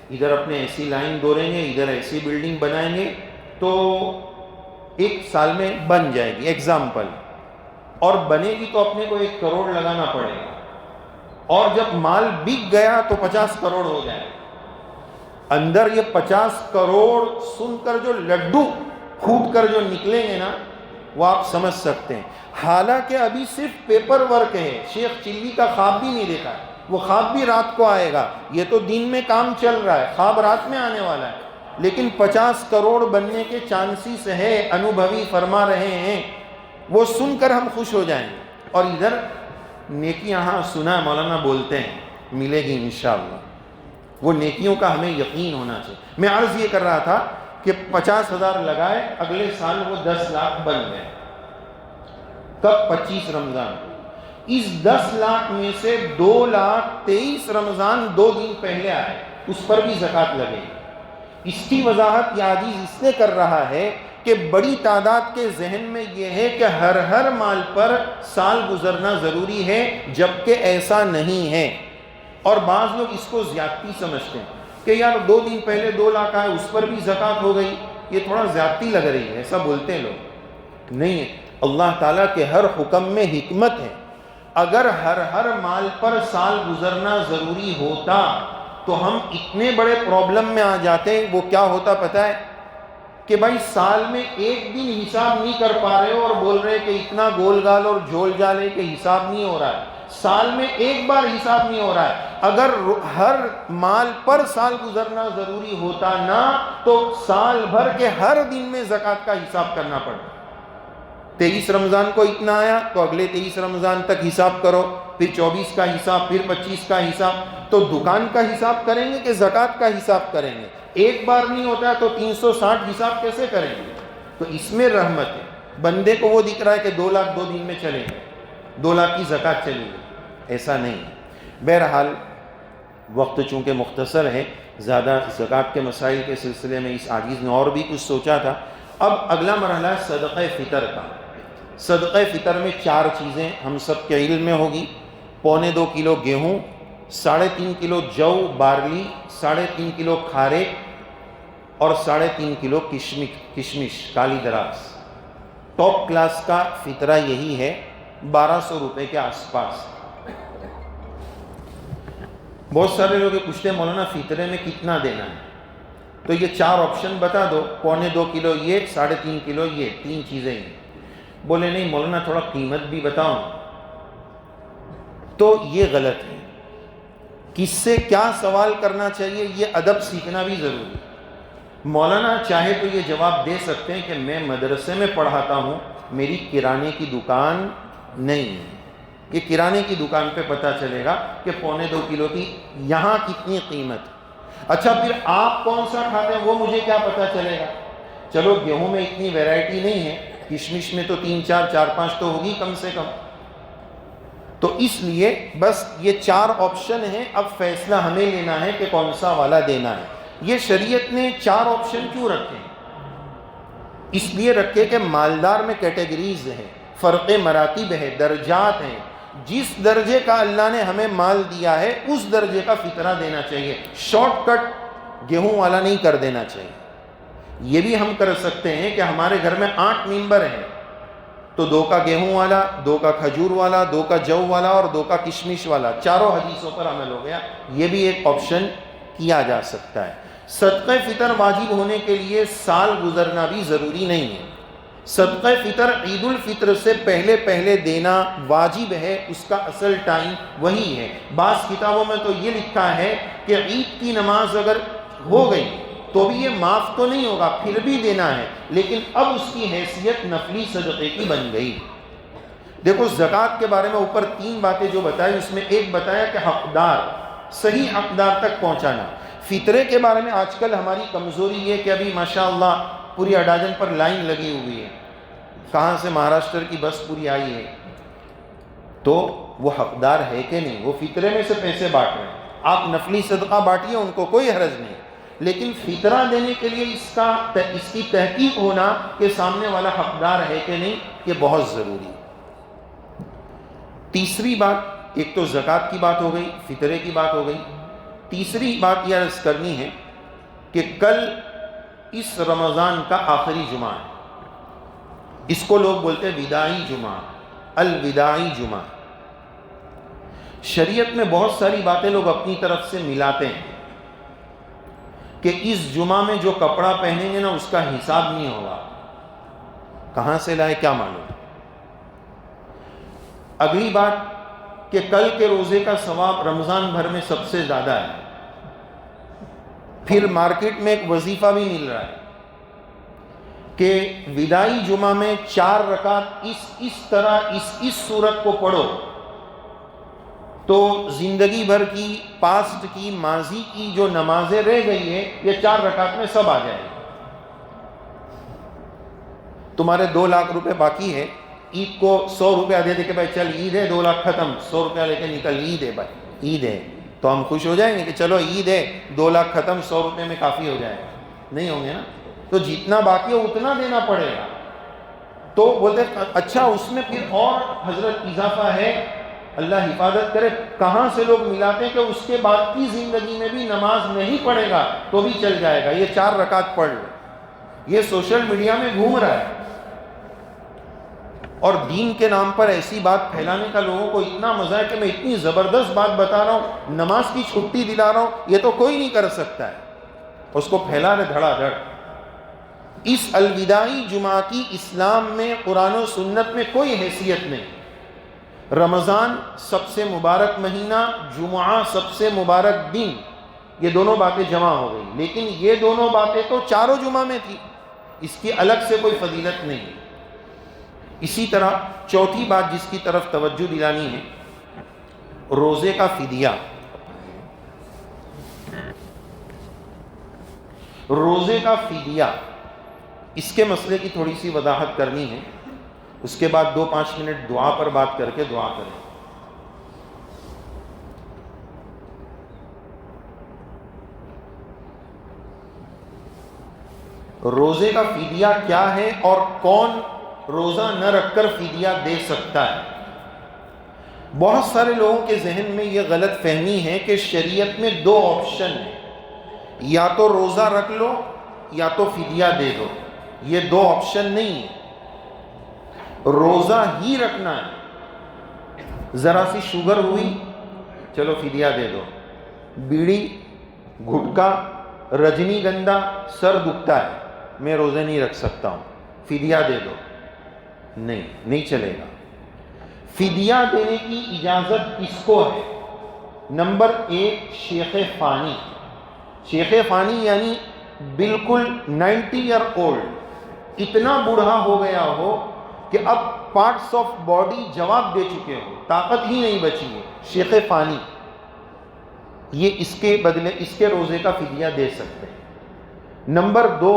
ادھر اپنے ایسی لائن دوریں گے، ادھر ایسی بلڈنگ بنائیں گے، تو 1 سال میں بن جائے گی، ایگزامپل، اور بنے گی تو اپنے کو 1 کروڑ لگانا پڑے گا، اور جب مال بک گیا تو 50 کروڑ ہو جائے۔ اندر یہ 50 کروڑ سن کر جو لڈو پھوٹ کر جو نکلیں گے نا، وہ آپ سمجھ سکتے ہیں۔ حالانکہ ابھی صرف پیپر ورک ہے، شیخ چلی کا خواب بھی نہیں دیکھا ہے، وہ خواب بھی رات کو آئے گا، یہ تو دن میں کام چل رہا ہے، خواب رات میں آنے والا ہے، لیکن 50 کروڑ بننے کے چانسز ہے، انوبھوی فرما رہے ہیں، وہ سن کر ہم خوش ہو جائیں گے۔ اور ادھر نیکی، یہاں سنا ہے مولانا بولتے ہیں ملے گی انشاءاللہ، وہ نیکیوں کا ہمیں یقین ہونا چاہیے۔ میں عرض یہ کر رہا تھا کہ 50,000 لگائے، اگلے سال وہ 10 لاکھ بن گئے۔ کب؟ 25 رمضان۔ اس 10 لاکھ میں سے 2,23,000 رمضان 2 دن پہلے آئے، اس پر بھی زکوٰۃ لگے گی۔ اس کی وضاحت یہ حدیث اس نے کر رہا ہے کہ بڑی تعداد کے ذہن میں یہ ہے کہ ہر مال پر سال گزرنا ضروری ہے، جبکہ ایسا نہیں ہے۔ اور بعض لوگ اس کو زیادتی سمجھتے ہیں کہ یار 2 دن پہلے 2 لاکھ آئے، اس پر بھی زکوٰۃ ہو گئی، یہ تھوڑا زیادتی لگ رہی ہے، ایسا بولتے ہیں لوگ۔ نہیں ہے، اللہ تعالیٰ کے ہر حکم میں حکمت ہے۔ اگر ہر مال پر سال گزرنا ضروری ہوتا تو ہم اتنے بڑے پرابلم میں آ جاتے۔ وہ کیا ہوتا پتہ ہے؟ کہ بھائی سال میں 1 دن حساب نہیں کر پا رہے ہو اور بول رہے کہ اتنا گول گال اور جھول جال ہے کہ حساب نہیں ہو رہا ہے، سال میں 1 بار حساب نہیں ہو رہا ہے۔ اگر ہر مال پر سال گزرنا ضروری ہوتا نا، تو سال بھر کے ہر دن میں زکوٰۃ کا حساب کرنا پڑتا۔ 23 رمضان کو اتنا آیا تو اگلے 23 رمضان تک حساب کرو، پھر 24 کا حساب، پھر 25 کا حساب۔ تو دکان کا حساب کریں گے کہ زکوٰۃ کا حساب کریں گے؟ ایک بار نہیں ہوتا تو 360 حساب کیسے کریں گے؟ تو اس میں رحمت ہے۔ بندے کو وہ دکھ رہا ہے کہ 2 لاکھ 2 دن میں چلے گئے، 2 لاکھ کی زکوٰۃ چلی گئی، ایسا نہیں ہے۔ بہرحال وقت چونکہ مختصر ہے، زیادہ زکوٰۃ کے مسائل کے سلسلے میں اس حدیث نے اور بھی کچھ سوچا تھا۔ اب اگلا مرحلہ ہے صدقہ فطر کا۔ صدقہ فطر میں 4 چیزیں ہم سب کے علم میں ہوگی: 2.25 کلو گیہوں، 3.5 کلو جو بارلی، 3.5 کلو کھارے اور 3.5 کلو کشمش کالی دراز۔ ٹاپ کلاس کا فطرہ یہی ہے، 1200 روپے کے آس پاس۔ بہت سارے لوگ پوچھتے ہیں مولانا فطرے میں کتنا دینا ہے، تو یہ 4 آپشن بتا دو، 1.25 کلو یہ، 3.5 کلو یہ، 3 چیزیں ہیں۔ بولے نہیں مولانا تھوڑا قیمت بھی بتاؤ، تو یہ غلط ہے۔ کس سے کیا سوال کرنا چاہیے یہ ادب سیکھنا بھی ضروری ہے۔ مولانا چاہے تو یہ جواب دے سکتے ہیں کہ میں مدرسے میں پڑھاتا ہوں، میری کرانے کی دکان نہیں ہے، یہ کرانے کی دکان پہ پتہ چلے گا کہ 1.25 کلو کی یہاں کتنی قیمت۔ اچھا پھر آپ کون سا کھاتے ہیں وہ مجھے کیا پتہ چلے گا؟ چلو گیہوں میں اتنی ویرائٹی نہیں ہے، کشمش میں تو 3 4 5 تو ہوگی کم سے کم۔ تو اس لیے بس یہ 4 آپشن ہیں، اب فیصلہ ہمیں لینا ہے کہ کون سا والا دینا ہے۔ یہ شریعت نے 4 آپشن کیوں رکھے؟ اس لیے رکھے کہ مالدار میں کیٹیگریز ہیں، فرق مراتب ہے، درجات ہیں۔ جس درجے کا اللہ نے ہمیں مال دیا ہے اس درجے کا فطرہ دینا چاہیے، شارٹ کٹ گیہوں والا نہیں کر دینا چاہیے۔ یہ بھی ہم کر سکتے ہیں کہ ہمارے گھر میں 8 ممبر ہیں، تو 2 کا گیہوں والا، 2 کا کھجور والا، 2 کا جو والا اور 2 کا کشمش والا، چاروں حدیثوں پر عمل ہو گیا۔ یہ بھی ایک آپشن کیا جا سکتا ہے۔ صدقہ فطر واجب ہونے کے لیے سال گزرنا بھی ضروری نہیں ہے۔ صدقہ فطر عید الفطر سے پہلے دینا واجب ہے، اس کا اصل ٹائم وہی ہے۔ بعض کتابوں میں تو یہ لکھا ہے کہ عید کی نماز اگر ہو گئی تو بھی یہ معاف تو نہیں ہوگا، پھر بھی دینا ہے، لیکن اب اس کی حیثیت نفلی صدقے کی بن گئی۔ دیکھو زکوٰۃ کے بارے میں اوپر 3 باتیں جو بتائی، اس میں ایک بتایا کہ حقدار، صحیح حقدار تک پہنچانا۔ فطرے کے بارے میں آج کل ہماری کمزوری یہ کہ ابھی ماشاءاللہ پوری اڈاجن پر لائن لگی ہوئی ہے، کہاں سے مہاراشٹر کی بس پوری آئی ہے، تو وہ حقدار ہے کہ نہیں؟ وہ فطرے میں سے پیسے بانٹ رہے ہیں، آپ نفلی صدقہ بانٹیے، ان کو کوئی حرج نہیں، لیکن فطرہ دینے کے لیے اس کی تحقیق ہونا کہ سامنے والا حقدار ہے کہ نہیں، یہ بہت ضروری ہے۔ تیسری بات، ایک تو زکوٰۃ کی بات ہو گئی، فطرے کی بات ہو گئی، تیسری بات یہ عرض کرنی ہے کہ کل اس رمضان کا آخری جمعہ ہے، اس کو لوگ بولتے ہیں وداعی جمعہ، الوداعی جمعہ۔ شریعت میں بہت ساری باتیں لوگ اپنی طرف سے ملاتے ہیں کہ اس جمعہ میں جو کپڑا پہنیں گے نا اس کا حساب نہیں ہوگا، کہاں سے لائے کیا معلوم۔ اگلی بات کہ کل کے روزے کا ثواب رمضان بھر میں سب سے زیادہ ہے۔ پھر مارکیٹ میں ایک وظیفہ بھی مل رہا ہے کہ وداعی جمعہ میں 4 رکعت اس طرح اس صورت کو پڑھو تو زندگی بھر کی، پاسٹ کی، ماضی کی جو نمازیں رہ گئی ہیں یہ 4 رکعت میں سب آ جائے گی۔ تمہارے 2 لاکھ روپے باقی ہے، عید کو 100 روپیہ دے دے کہ بھائی چل عید ہے، 2 لاکھ ختم، 100 روپیہ لے کے نکل، عید ہے بھائی، عید ہے، تو ہم خوش ہو جائیں گے کہ چلو عید ہے، 2 لاکھ ختم، 100 روپے میں کافی ہو جائے گا؟ نہیں ہوں گے نا، تو جتنا باقی ہے اتنا دینا پڑے گا۔ تو بولتے اچھا اس میں پھر اور حضرت اضافہ ہے، اللہ حفاظت کرے، کہاں سے لوگ ملاتے ہیں کہ اس کے بعد کی زندگی میں بھی نماز نہیں پڑھے گا تو بھی چل جائے گا، یہ 4 رکعت پڑھ لو۔ یہ سوشل میڈیا میں گھوم رہا ہے، اور دین کے نام پر ایسی بات پھیلانے کا لوگوں کو اتنا مزہ ہے کہ میں اتنی زبردست بات بتا رہا ہوں، نماز کی چھٹی دلا رہا ہوں، یہ تو کوئی نہیں کر سکتا ہے، اس کو پھیلا رہے دھڑا دھڑ۔ اس الوداعی جمعہ کی اسلام میں، قرآن و سنت میں کوئی حیثیت نہیں۔ رمضان سب سے مبارک مہینہ، جمعہ سب سے مبارک دن، یہ دونوں باتیں جمع ہو گئی، لیکن یہ دونوں باتیں تو چاروں جمعہ میں تھی، اس کی الگ سے کوئی فضیلت نہیں۔ اسی طرح چوتھی بات جس کی طرف توجہ دلانی ہے، روزے کا فدیہ۔ روزے کا فدیہ، اس کے مسئلے کی تھوڑی سی وضاحت کرنی ہے، اس کے بعد 2-5 منٹ دعا پر بات کر کے دعا کریں۔ روزے کا فدیہ کیا ہے اور کون روزہ نہ رکھ کر فدیہ دے سکتا ہے؟ بہت سارے لوگوں کے ذہن میں یہ غلط فہمی ہے کہ شریعت میں 2 آپشن ہیں، یا تو روزہ رکھ لو یا تو فدیہ دے دو۔ یہ 2 آپشن نہیں ہے، روزہ ہی رکھنا ہے۔ ذرا سی شوگر ہوئی، چلو فدیہ دے دو، بیڑی, گھٹکا, رجنی گندھا, سر دکھتا ہے, میں روزے نہیں رکھ سکتا ہوں, فدیہ دے دو. نہیں چلے گا. فدیہ دینے کی اجازت کس کو ہے؟ نمبر 1 شیخ فانی. شیخ فانی یعنی بالکل 90 ایئر اولڈ, اتنا بوڑھا ہو گیا ہو کہ اب پارٹس آف باڈی جواب دے چکے ہو, طاقت ہی نہیں بچی ہے, شیخ فانی, یہ اس کے بدلے اس کے روزے کا فدیہ دے سکتے ہیں. نمبر 2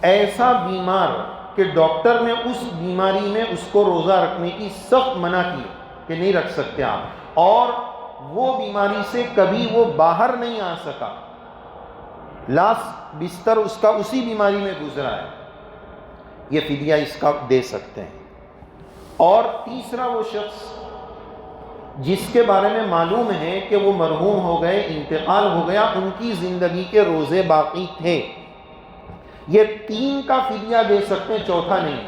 ایسا بیمار کہ ڈاکٹر نے اس بیماری میں اس کو روزہ رکھنے کی سخت منع کی کہ نہیں رکھ سکتے آپ, اور وہ بیماری سے کبھی وہ باہر نہیں آ سکا, لاسٹ بستر اس کا اسی بیماری میں گزرا ہے, یہ فدیہ اس کا دے سکتے ہیں. اور تیسرا وہ شخص جس کے بارے میں معلوم ہے کہ وہ مرحوم ہو گئے, انتقال ہو گیا, ان کی زندگی کے روزے باقی تھے, یہ 3 کا فدیہ دے سکتے ہیں, چوتھا نہیں.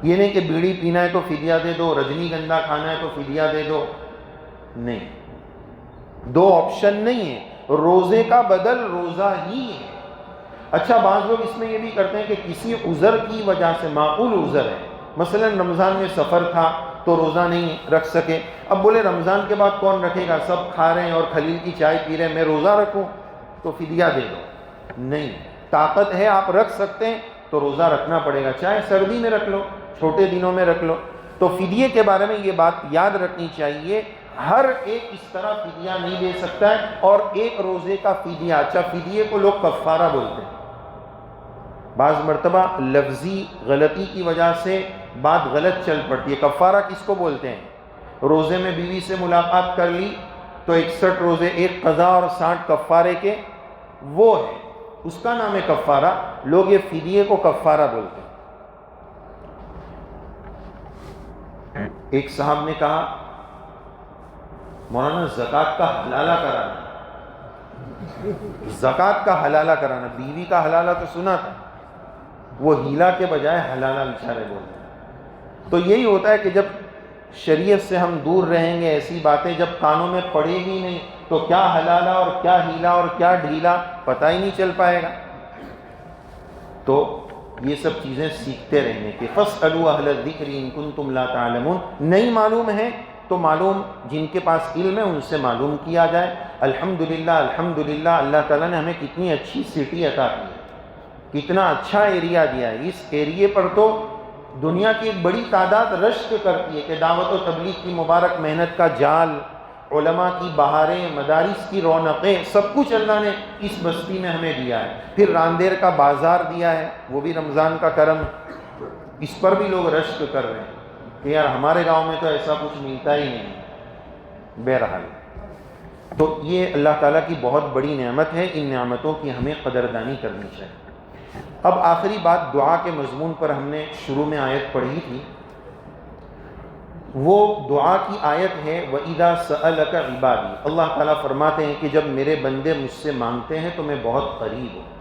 یہ نہیں کہ بیڑی پینا ہے تو فدیہ دے دو, رجنی گندھا کھانا ہے تو فدیہ دے دو, نہیں, 2 آپشن نہیں ہے, روزے کا بدل روزہ ہی ہے. اچھا بعض لوگ اس میں یہ بھی کرتے ہیں کہ کسی عذر کی وجہ سے, معقول عذر ہے, مثلا رمضان میں سفر تھا تو روزہ نہیں رکھ سکے, اب بولے رمضان کے بعد کون رکھے گا, سب کھا رہے ہیں اور خلیل کی چائے پی رہے ہیں, میں روزہ رکھوں, تو فدیہ دے دو. نہیں, طاقت ہے آپ رکھ سکتے ہیں تو روزہ رکھنا پڑے گا, چاہے سردی میں رکھ لو, چھوٹے دنوں میں رکھ لو. تو فدیے کے بارے میں یہ بات یاد رکھنی چاہیے, ہر ایک اس طرح فدیہ نہیں دے سکتا ہے. اور ایک روزے کا فدیہ, اچھا فدیے کو لوگ کفارہ بولتے ہیں, بعض مرتبہ لفظی غلطی کی وجہ سے بات غلط چل پڑتی ہے. کفارہ کس کو بولتے ہیں؟ روزے میں بیوی سے ملاقات کر لی تو 61 روزے, ایک قضا اور 60 کفارے کے, وہ ہے, اس کا نام ہے کفارہ. لوگ یہ فدیے کو کفارہ بولتے ہیں. ایک صاحب نے کہا مولانا زکوٰۃ کا حلالہ کرانا, زکوٰۃ کا حلالہ کرانا, بیوی کا حلالہ تو سنا تھا, وہ ہیلا کے بجائے حلالہ بیچارے بولتے ہیں. تو یہی ہوتا ہے کہ جب شریعت سے ہم دور رہیں گے, ایسی باتیں جب کانوں میں پڑے گی نہیں تو کیا حلالہ اور کیا ہیلا اور کیا ڈھیلا پتہ ہی نہیں چل پائے گا. تو یہ سب چیزیں سیکھتے رہنے کے. فاسألوا اہل الذکر ان کنتم لا تعلمون, نہیں معلوم ہے تو معلوم جن کے پاس علم ہے ان سے معلوم کیا جائے. الحمدللہ الحمدللہ, اللہ تعالیٰ نے ہمیں کتنی اچھی سٹی عطا کی ہے, کتنا اچھا ایریا دیا ہے. اس ایریے پر تو دنیا کی ایک بڑی تعداد رشک کرتی ہے کہ دعوت و تبلیغ کی مبارک محنت کا جال, علماء کی بہاریں, مدارس کی رونقیں, سب کچھ اللہ نے اس بستی میں ہمیں دیا ہے. پھر راندیر کا بازار دیا ہے, وہ بھی رمضان کا کرم, اس پر بھی لوگ رشک کر رہے ہیں کہ یار ہمارے گاؤں میں تو ایسا کچھ ملتا ہی نہیں. بہرحال تو یہ اللہ تعالیٰ کی بہت بڑی نعمت ہے, ان نعمتوں کی ہمیں قدردانی کرنی چاہیے. اب آخری بات دعا کے مضمون پر, ہم نے شروع میں آیت پڑھی تھی, وہ دعا کی آیت ہے وَإِذَا سَأَلَكَ عِبَادِي. اللہ تعالیٰ فرماتے ہیں کہ جب میرے بندے مجھ سے مانگتے ہیں تو میں بہت قریب ہوں.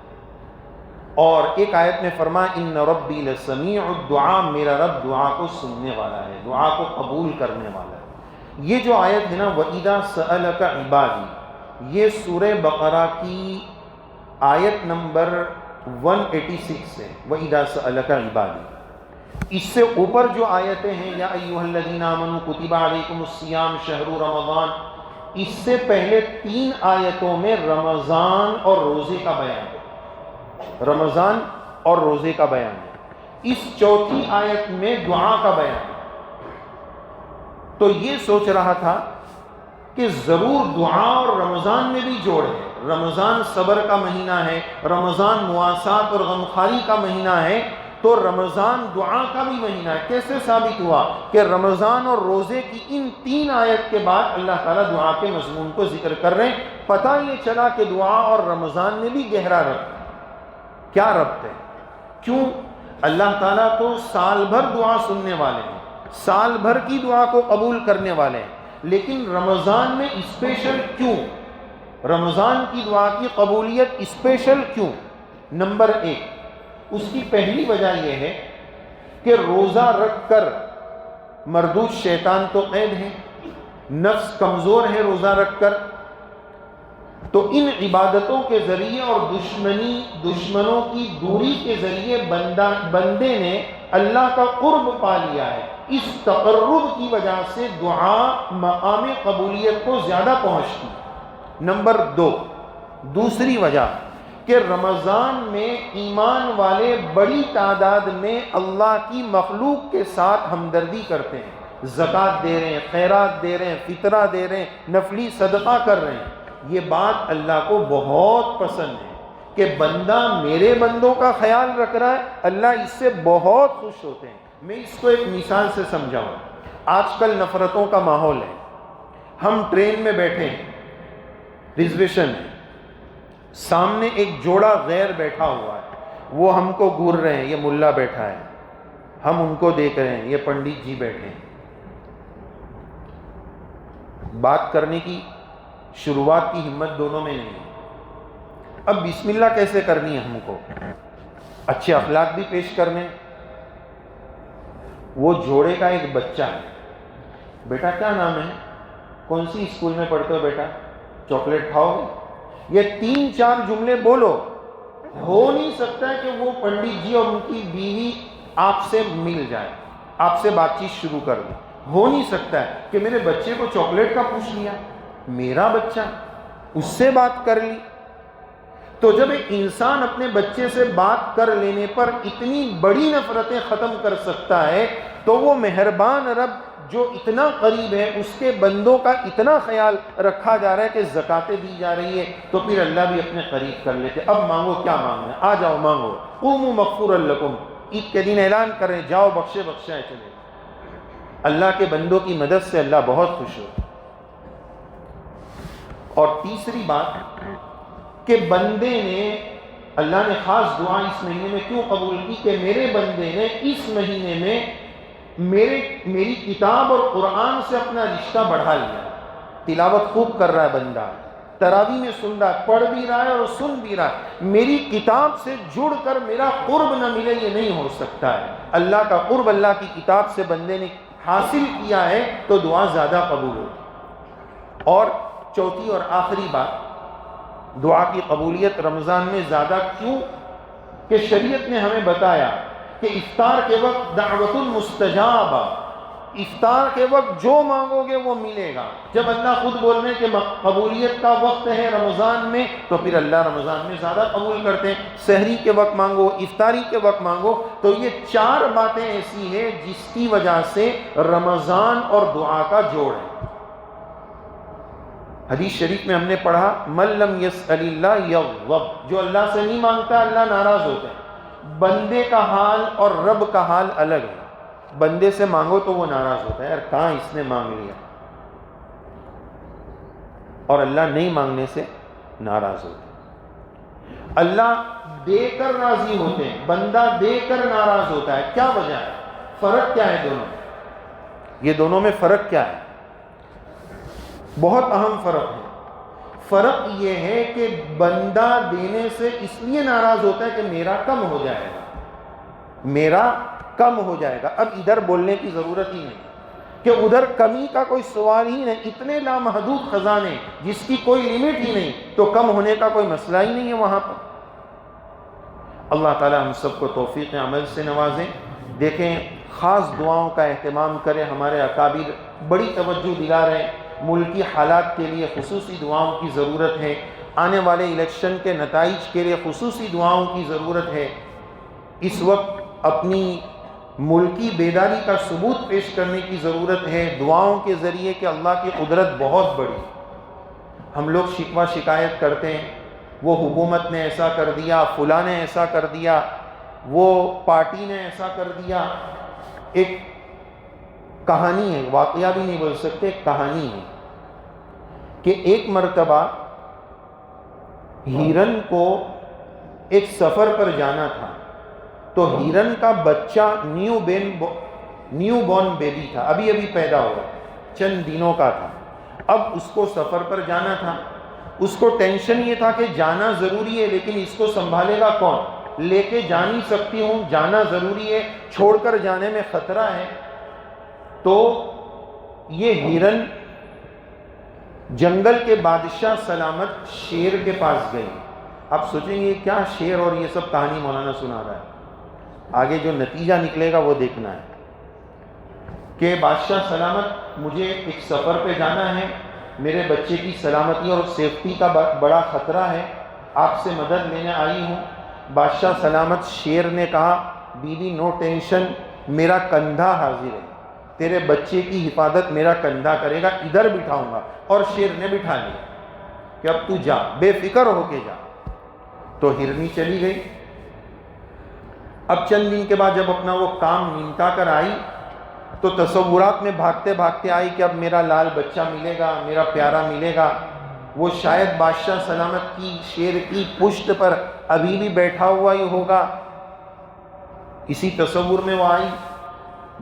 اور ایک آیت میں فرمایا اِنَّ رَبِّي لَسَمِيعُ الدُّعَاء, میرا رب دعا کو سننے والا ہے, دعا کو قبول کرنے والا ہے. یہ جو آیت ہے نا وَإِذَا سَأَلَكَ عِبَادِي, یہ سورہ بقرہ کی آیت نمبر 186 ہے. وَإِذَا سَأَلَكَ عِبَادِي, اس سے اوپر جو آیتیں ہیں یا ایھا الذین آمنوا کتب علیکم الصیام شہر رمضان, اس سے پہلے 3 آیتوں میں رمضان اور روزے کا بیان ہے, رمضان اور روزے کا بیان ہے. اس چوتھی آیت میں دعا کا بیان ہے. تو یہ سوچ رہا تھا کہ ضرور دعا اور رمضان میں بھی جوڑ ہے. رمضان صبر کا مہینہ ہے, رمضان مواسات اور غمخواری کا مہینہ ہے, تو رمضان دعا کا بھی مہینہ ہے. کیسے ثابت ہوا کہ رمضان اور روزے کی ان 3 آیت کے بعد اللہ تعالیٰ دعا کے مضمون کو ذکر کر رہے ہیں؟ پتہ یہ چلا کہ دعا اور رمضان میں بھی گہرا ربط ہے. کیا ربط ہے؟ کیوں؟ اللہ تعالیٰ تو سال بھر دعا سننے والے ہیں, سال بھر کی دعا کو قبول کرنے والے ہیں, لیکن رمضان میں اسپیشل کیوں؟ رمضان کی دعا کی قبولیت اسپیشل کیوں؟ نمبر 1, اس کی پہلی وجہ یہ ہے کہ روزہ رکھ کر مردود شیطان تو قید ہے, نفس کمزور ہے روزہ رکھ کر، تو ان عبادتوں کے ذریعے اور دشمنوں کی دوری کے ذریعے بندے نے اللہ کا قرب پا لیا ہے۔ اس تقرب کی وجہ سے دعا مقام قبولیت کو زیادہ پہنچتی ہے۔ نمبر 2، دوسری وجہ کہ رمضان میں ایمان والے بڑی تعداد میں اللہ کی مخلوق کے ساتھ ہمدردی کرتے ہیں، زکوٰۃ دے رہے ہیں، خیرات دے رہے ہیں، فطرہ دے رہے ہیں، نفلی صدقہ کر رہے ہیں۔ یہ بات اللہ کو بہت پسند ہے کہ بندہ میرے بندوں کا خیال رکھ رہا ہے، اللہ اس سے بہت خوش ہوتے ہیں۔ میں اس کو ایک مثال سے سمجھاؤں۔ آج کل نفرتوں کا ماحول ہے، ہم ٹرین میں بیٹھے ہیں، ریزرویشن ہے، سامنے ایک جوڑا غیر بیٹھا ہوا ہے، وہ ہم کو گھور رہے ہیں، یہ ملا بیٹھا ہے، ہم ان کو دیکھ رہے ہیں، یہ پنڈت جی بیٹھے ہیں۔ بات کرنے کی شروعات کی ہمت دونوں میں نہیں ہے۔ اب بسم اللہ کیسے کرنی ہے ہم کو؟ اچھے اخلاق بھی پیش کرنے۔ وہ جوڑے کا ایک بچہ ہے، بیٹا کیا نام ہے؟ کون سی اسکول میں پڑھتے ہو بیٹا؟ چاکلیٹ کھاؤ گے؟ یہ 3-4 جملے بولو۔ ہو نہیں سکتا ہے کہ وہ پنڈت جی اور ان کی بیوی آپ سے مل جائے، آپ سے بات چیت شروع کر دیں۔ ہو نہیں سکتا ہے کہ میرے بچے کو چاکلیٹ کا پوچھ لیا، میرا بچہ، اس سے بات کر لی۔ تو جب ایک انسان اپنے بچے سے بات کر لینے پر اتنی بڑی نفرتیں ختم کر سکتا ہے، تو وہ مہربان رب جو اتنا قریب ہے، اس کے بندوں کا اتنا خیال رکھا جا رہا ہے کہ زکاتیں دی جا رہی ہے، تو پھر اللہ بھی اپنے قریب کر لیتے۔ اب مانگو، کیا مانگنا ہے؟ آ جاؤ مانگو۔ قوموا مغفورا لکم، عید کے دن اعلان کریں، جاؤ بخشے بخشائے چلے۔ اللہ کے بندوں کی مدد سے اللہ بہت خوش ہو۔ اور تیسری بات کہ بندے نے، اللہ نے خاص دعا اس مہینے میں کیوں قبول کی کہ میرے بندے نے اس مہینے میں میری کتاب اور قرآن سے اپنا رشتہ بڑھا لیا۔ تلاوت خوب کر رہا ہے بندہ، تراویح میں سن رہا ہے، پڑھ بھی رہا ہے اور سن بھی رہا ہے، میری کتاب سے جڑ کر میرا قرب نہ ملے، یہ نہیں ہو سکتا ہے۔ اللہ کا قرب اللہ کی کتاب سے بندے نے حاصل کیا ہے تو دعا زیادہ قبول ہوگی۔ اور چوتھی اور آخری بات، دعا کی قبولیت رمضان میں زیادہ کیوں؟ کہ شریعت نے ہمیں بتایا کہ افطار کے وقت دعوت المستجابہ، افطار کے وقت جو مانگو گے وہ ملے گا۔ جب اللہ خود بول رہے ہیں کہ قبولیت کا وقت ہے رمضان میں، تو پھر اللہ رمضان میں زیادہ قبول کرتے ہیں۔ سحری کے وقت مانگو، افطاری کے وقت مانگو، تو یہ 4 باتیں ایسی ہیں جس کی وجہ سے رمضان اور دعا کا جوڑ ہے۔ حدیث شریف میں ہم نے پڑھا من لم یسأل اللہ یغضب، جو اللہ سے نہیں مانگتا اللہ ناراض ہوتا ہے۔ بندے کا حال اور رب کا حال الگ ہے۔ بندے سے مانگو تو وہ ناراض ہوتا ہے، یار کہاں اس نے مانگ لیا، اور اللہ نہیں مانگنے سے ناراض ہوتا ہے۔ اللہ دے کر راضی ہوتے ہیں، بندہ دے کر ناراض ہوتا ہے۔ کیا وجہ ہے؟ فرق کیا ہے دونوں میں؟ یہ دونوں میں فرق کیا ہے؟ بہت اہم فرق ہے۔ فرق یہ ہے کہ بندہ دینے سے اس لیے ناراض ہوتا ہے کہ میرا کم ہو جائے گا، میرا کم ہو جائے گا۔ اب ادھر بولنے کی ضرورت ہی نہیں کہ ادھر کمی کا کوئی سوال ہی نہیں، اتنے لامحدود خزانے جس کی کوئی لمٹ ہی نہیں، تو کم ہونے کا کوئی مسئلہ ہی نہیں ہے وہاں پر۔ اللہ تعالی ہم سب کو توفیق عمل سے نوازیں۔ دیکھیں، خاص دعاؤں کا اہتمام کریں، ہمارے اکابر بڑی توجہ دلا رہے ہیں۔ ملکی حالات کے لیے خصوصی دعاؤں کی ضرورت ہے، آنے والے الیکشن کے نتائج کے لیے خصوصی دعاؤں کی ضرورت ہے۔ اس وقت اپنی ملکی بیداری کا ثبوت پیش کرنے کی ضرورت ہے دعاؤں کے ذریعے کہ اللہ کی قدرت بہت بڑی۔ ہم لوگ شکوہ شکایت کرتے ہیں، وہ حکومت نے ایسا کر دیا، فلاں نے ایسا کر دیا، وہ پارٹی نے ایسا کر دیا۔ ایک کہانی ہے، واقعہ بھی نہیں بول سکتے، کہانی ہے کہ ایک مرتبہ ہرن کو ایک سفر پر جانا تھا، تو ہرن کا بچہ نیو بورن بیبی تھا، ابھی ابھی پیدا ہوا، چند دنوں کا تھا۔ اب اس کو سفر پر جانا تھا، اس کو ٹینشن یہ تھا کہ جانا ضروری ہے، لیکن اس کو سنبھالے گا کون؟ لے کے جا نہیں سکتی ہوں، جانا ضروری ہے، چھوڑ کر جانے میں خطرہ ہے۔ تو یہ ہرن جنگل کے بادشاہ سلامت شیر کے پاس گئی. آپ سوچیں گے کیا شیر اور یہ سب کہانی مولانا سنا رہا ہے؟ آگے جو نتیجہ نکلے گا وہ دیکھنا ہے کہ بادشاہ سلامت مجھے ایک سفر پہ جانا ہے، میرے بچے کی سلامتی اور سیفٹی کا بڑا خطرہ ہے، آپ سے مدد لینے آئی ہوں. بادشاہ سلامت شیر نے کہا بیوی نو ٹینشن، میرا کندھا حاضر ہے، تیرے بچے کی حفاظت میرا کندھا کرے گا، ادھر بٹھاؤں گا. اور شیر نے بٹھا لیا کہ اب تو جا، بے فکر ہو کے جا. تو ہرنی چلی گئی. اب چند دن کے بعد جب اپنا وہ کام نمٹا کر آئی تو تصورات میں بھاگتے بھاگتے آئی کہ اب میرا لال بچہ ملے گا، میرا پیارا ملے گا. وہ شاید بادشاہ سلامت کی شیر کی پشت پر ابھی بھی بیٹھا ہوا ہی ہوگا. اسی تصور میں وہ آئی.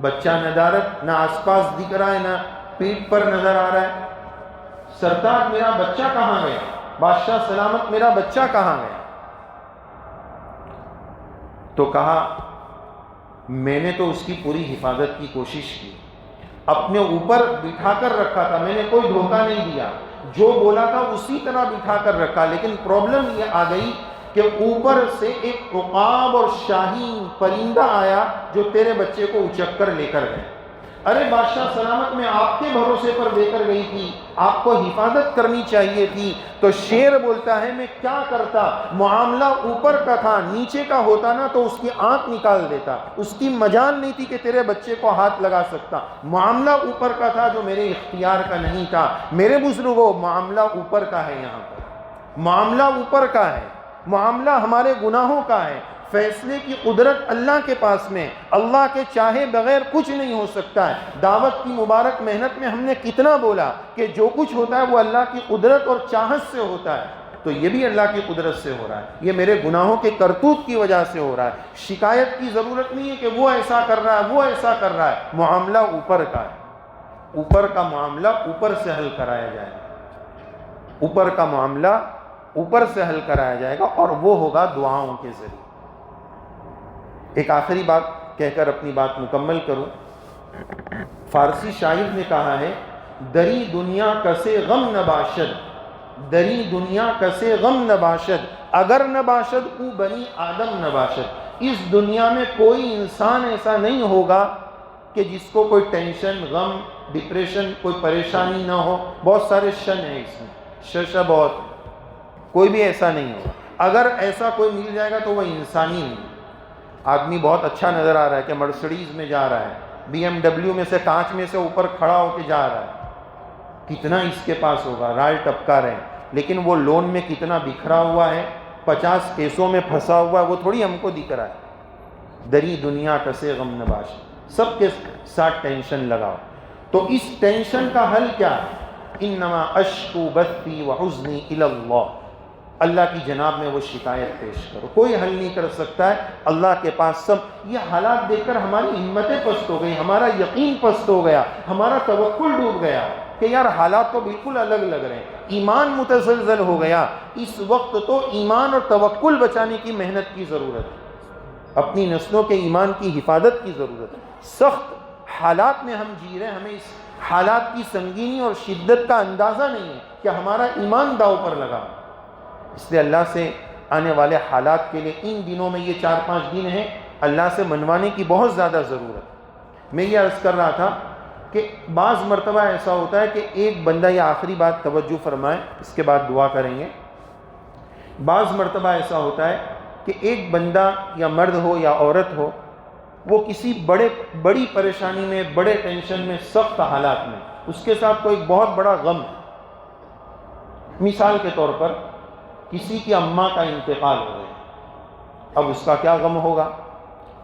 بچہ ندارت نہ آس پاس دکھ رہا ہے، نہ پیٹھ پر نظر آ رہا ہے. سرتاج میرا بچہ کہاں گیا؟ بادشاہ سلامت میرا بچہ کہاں گیا؟ تو کہا میں نے تو اس کی پوری حفاظت کی کوشش کی، اپنے اوپر بٹھا کر رکھا تھا، میں نے کوئی دھوکہ نہیں دیا، جو بولا تھا اسی طرح بٹھا کر رکھا. لیکن پرابلم یہ آ گئی کہ اوپر سے ایک عقاب اور شاہین پرندہ آیا جو تیرے بچے کو اچک کر لے کر گئے. ارے بادشاہ سلامت میں آپ کے بھروسے پر دے کر گئی تھی، آپ کو حفاظت کرنی چاہیے تھی. تو شیر بولتا ہے میں کیا کرتا، معاملہ اوپر کا تھا، نیچے کا ہوتا نا تو اس کی آنکھ نکال دیتا. اس کی مجال نہیں تھی کہ تیرے بچے کو ہاتھ لگا سکتا. معاملہ اوپر کا تھا جو میرے اختیار کا نہیں تھا. میرے بزرگوں معاملہ اوپر کا ہے، یہاں پر معاملہ اوپر کا ہے، معاملہ ہمارے گناہوں کا ہے. فیصلے کی قدرت اللہ کے پاس میں، اللہ کے چاہے بغیر کچھ نہیں ہو سکتا ہے. دعوت کی مبارک محنت میں ہم نے کتنا بولا کہ جو کچھ ہوتا ہے وہ اللہ کی قدرت اور چاہت سے ہوتا ہے. تو یہ بھی اللہ کی قدرت سے ہو رہا ہے، یہ میرے گناہوں کے کرتوت کی وجہ سے ہو رہا ہے. شکایت کی ضرورت نہیں ہے کہ وہ ایسا کر رہا ہے، وہ ایسا کر رہا ہے. معاملہ اوپر کا ہے، اوپر کا معاملہ اوپر سے حل کرایا جائے گا، اوپر کا معاملہ اوپر سے حل کرایا جائے گا، اور وہ ہوگا دعاؤں کے ذریعے. ایک آخری بات کہہ کر اپنی بات مکمل کروں. فارسی شاعر نے کہا ہے دری دنیا کسے غم نباشد، دری دنیا کسے غم نباشد، اگر نباشد او بنی آدم نباشد. اس دنیا میں کوئی انسان ایسا نہیں ہوگا کہ جس کو کوئی ٹینشن، غم، ڈپریشن، کوئی پریشانی نہ ہو. بہت سارے شن ہیں اس میں، شش بہت، کوئی بھی ایسا نہیں ہوگا. اگر ایسا کوئی مل جائے گا تو وہ انسانی نہیں. آدمی بہت اچھا نظر آ رہا ہے کہ مرسڈیز میں جا رہا ہے، بی ایم ڈبلیو میں سے کانچ میں سے اوپر کھڑا ہو کے جا رہا ہے، کتنا اس کے پاس ہوگا، رال ٹپکا رہے، لیکن وہ لون میں کتنا بکھرا ہوا ہے، 50 کیسوں میں پھنسا ہوا ہے، وہ تھوڑی ہم کو دکھ رہا ہے. دری دنیا کسے غم نباش، سب کے ساتھ ٹینشن لگاؤ. تو اس ٹینشن کا حل کیا ہے؟ انما اشکو بثی وحزنی الی اللہ، اللہ کی جناب میں وہ شکایت پیش کرو. کوئی حل نہیں کر سکتا ہے، اللہ کے پاس سب. یہ حالات دیکھ کر ہماری ہمتیں پست ہو گئی، ہمارا یقین پست ہو گیا، ہمارا توکل ڈوب گیا کہ یار حالات تو بالکل الگ لگ رہے ہیں. ایمان متزلزل ہو گیا. اس وقت تو ایمان اور توکل بچانے کی محنت کی ضرورت ہے، اپنی نسلوں کے ایمان کی حفاظت کی ضرورت ہے. سخت حالات میں ہم جی رہے ہیں، ہمیں اس حالات کی سنگینی اور شدت کا اندازہ نہیں ہے کہ ہمارا ایمان داؤ پر لگا. اس لیے اللہ سے آنے والے حالات کے لیے ان دنوں میں، یہ 4-5 دن ہیں، اللہ سے منوانے کی بہت زیادہ ضرورت. میں یہ عرض کر رہا تھا کہ بعض مرتبہ ایسا ہوتا ہے کہ ایک بندہ، یہ آخری بات توجہ فرمائیں، اس کے بعد دعا کریں گے. بعض مرتبہ ایسا ہوتا ہے کہ ایک بندہ یا مرد ہو یا عورت ہو، وہ کسی بڑی پریشانی میں، بڑے ٹینشن میں، سخت حالات میں، اس کے ساتھ کوئی بہت بڑا غم. مثال کے طور پر کسی کی اماں کا انتقال ہو گیا، اب اس کا کیا غم ہوگا؟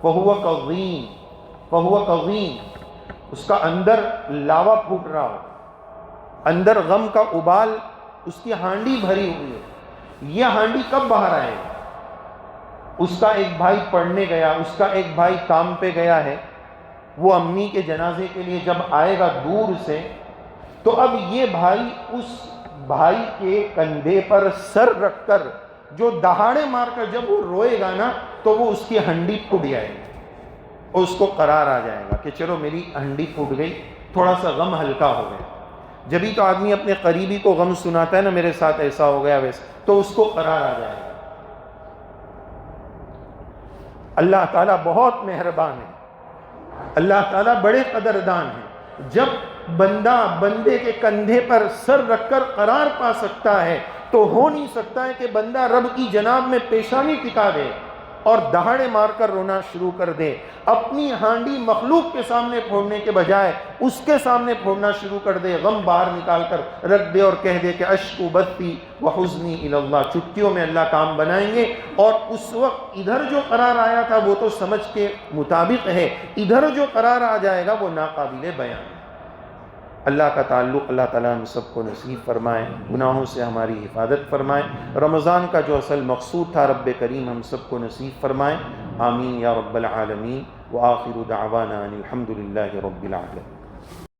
فَهُوَ كَظِيمٌ فَهُوَ كَظِيمٌ، اس کا اندر لاوا پھوٹ رہا ہو، اندر غم کا ابال، اس کی ہانڈی بھری ہوئی ہے. یہ ہانڈی کب باہر آئے گا؟ اس کا ایک بھائی پڑھنے گیا، اس کا ایک بھائی کام پہ گیا ہے، وہ امی کے جنازے کے لیے جب آئے گا دور سے، تو اب یہ بھائی اس بھائی کے کندھے پر سر رکھ کر جو دہاڑے مار کر جب وہ روئے گا نا، تو وہ اس کی ہنڈی پھوٹ جائے گی اور اس کو قرار آ جائے گا کہ چلو میری ہنڈی پھوٹ گئی، تھوڑا سا غم ہلکا ہو گیا. جبھی تو آدمی اپنے قریبی کو غم سناتا ہے نا، میرے ساتھ ایسا ہو گیا ویسا، تو اس کو قرار آ جائے گا۔ اللہ تعالیٰ بہت مہربان ہے، اللہ تعالیٰ بڑے قدردان ہیں۔ جب بندہ بندے کے کندھے پر سر رکھ کر قرار پا سکتا ہے تو ہو نہیں سکتا ہے کہ بندہ رب کی جناب میں پیشانی ٹکا دے اور دہاڑے مار کر رونا شروع کر دے، اپنی ہانڈی مخلوق کے سامنے پھوڑنے کے بجائے اس کے سامنے پھوڑنا شروع کر دے، غم باہر نکال کر رکھ دے اور کہہ دے کہ اشکو بثی وحزنی الی اللہ، چٹکیوں میں اللہ کام بنائیں گے۔ اور اس وقت ادھر جو قرار آیا تھا وہ تو سمجھ کے مطابق ہے، ادھر جو قرار آ جائے گا وہ ناقابل بیان ہے۔ اللہ کا تعلق اللہ تعالیٰ ہم سب کو نصیب فرمائے، گناہوں سے ہماری حفاظت فرمائے، رمضان کا جو اصل مقصود تھا رب کریم ہم سب کو نصیب فرمائے، آمین یا رب العالمین۔ وآخر دعوانا ان الحمد للہ رب العالمین۔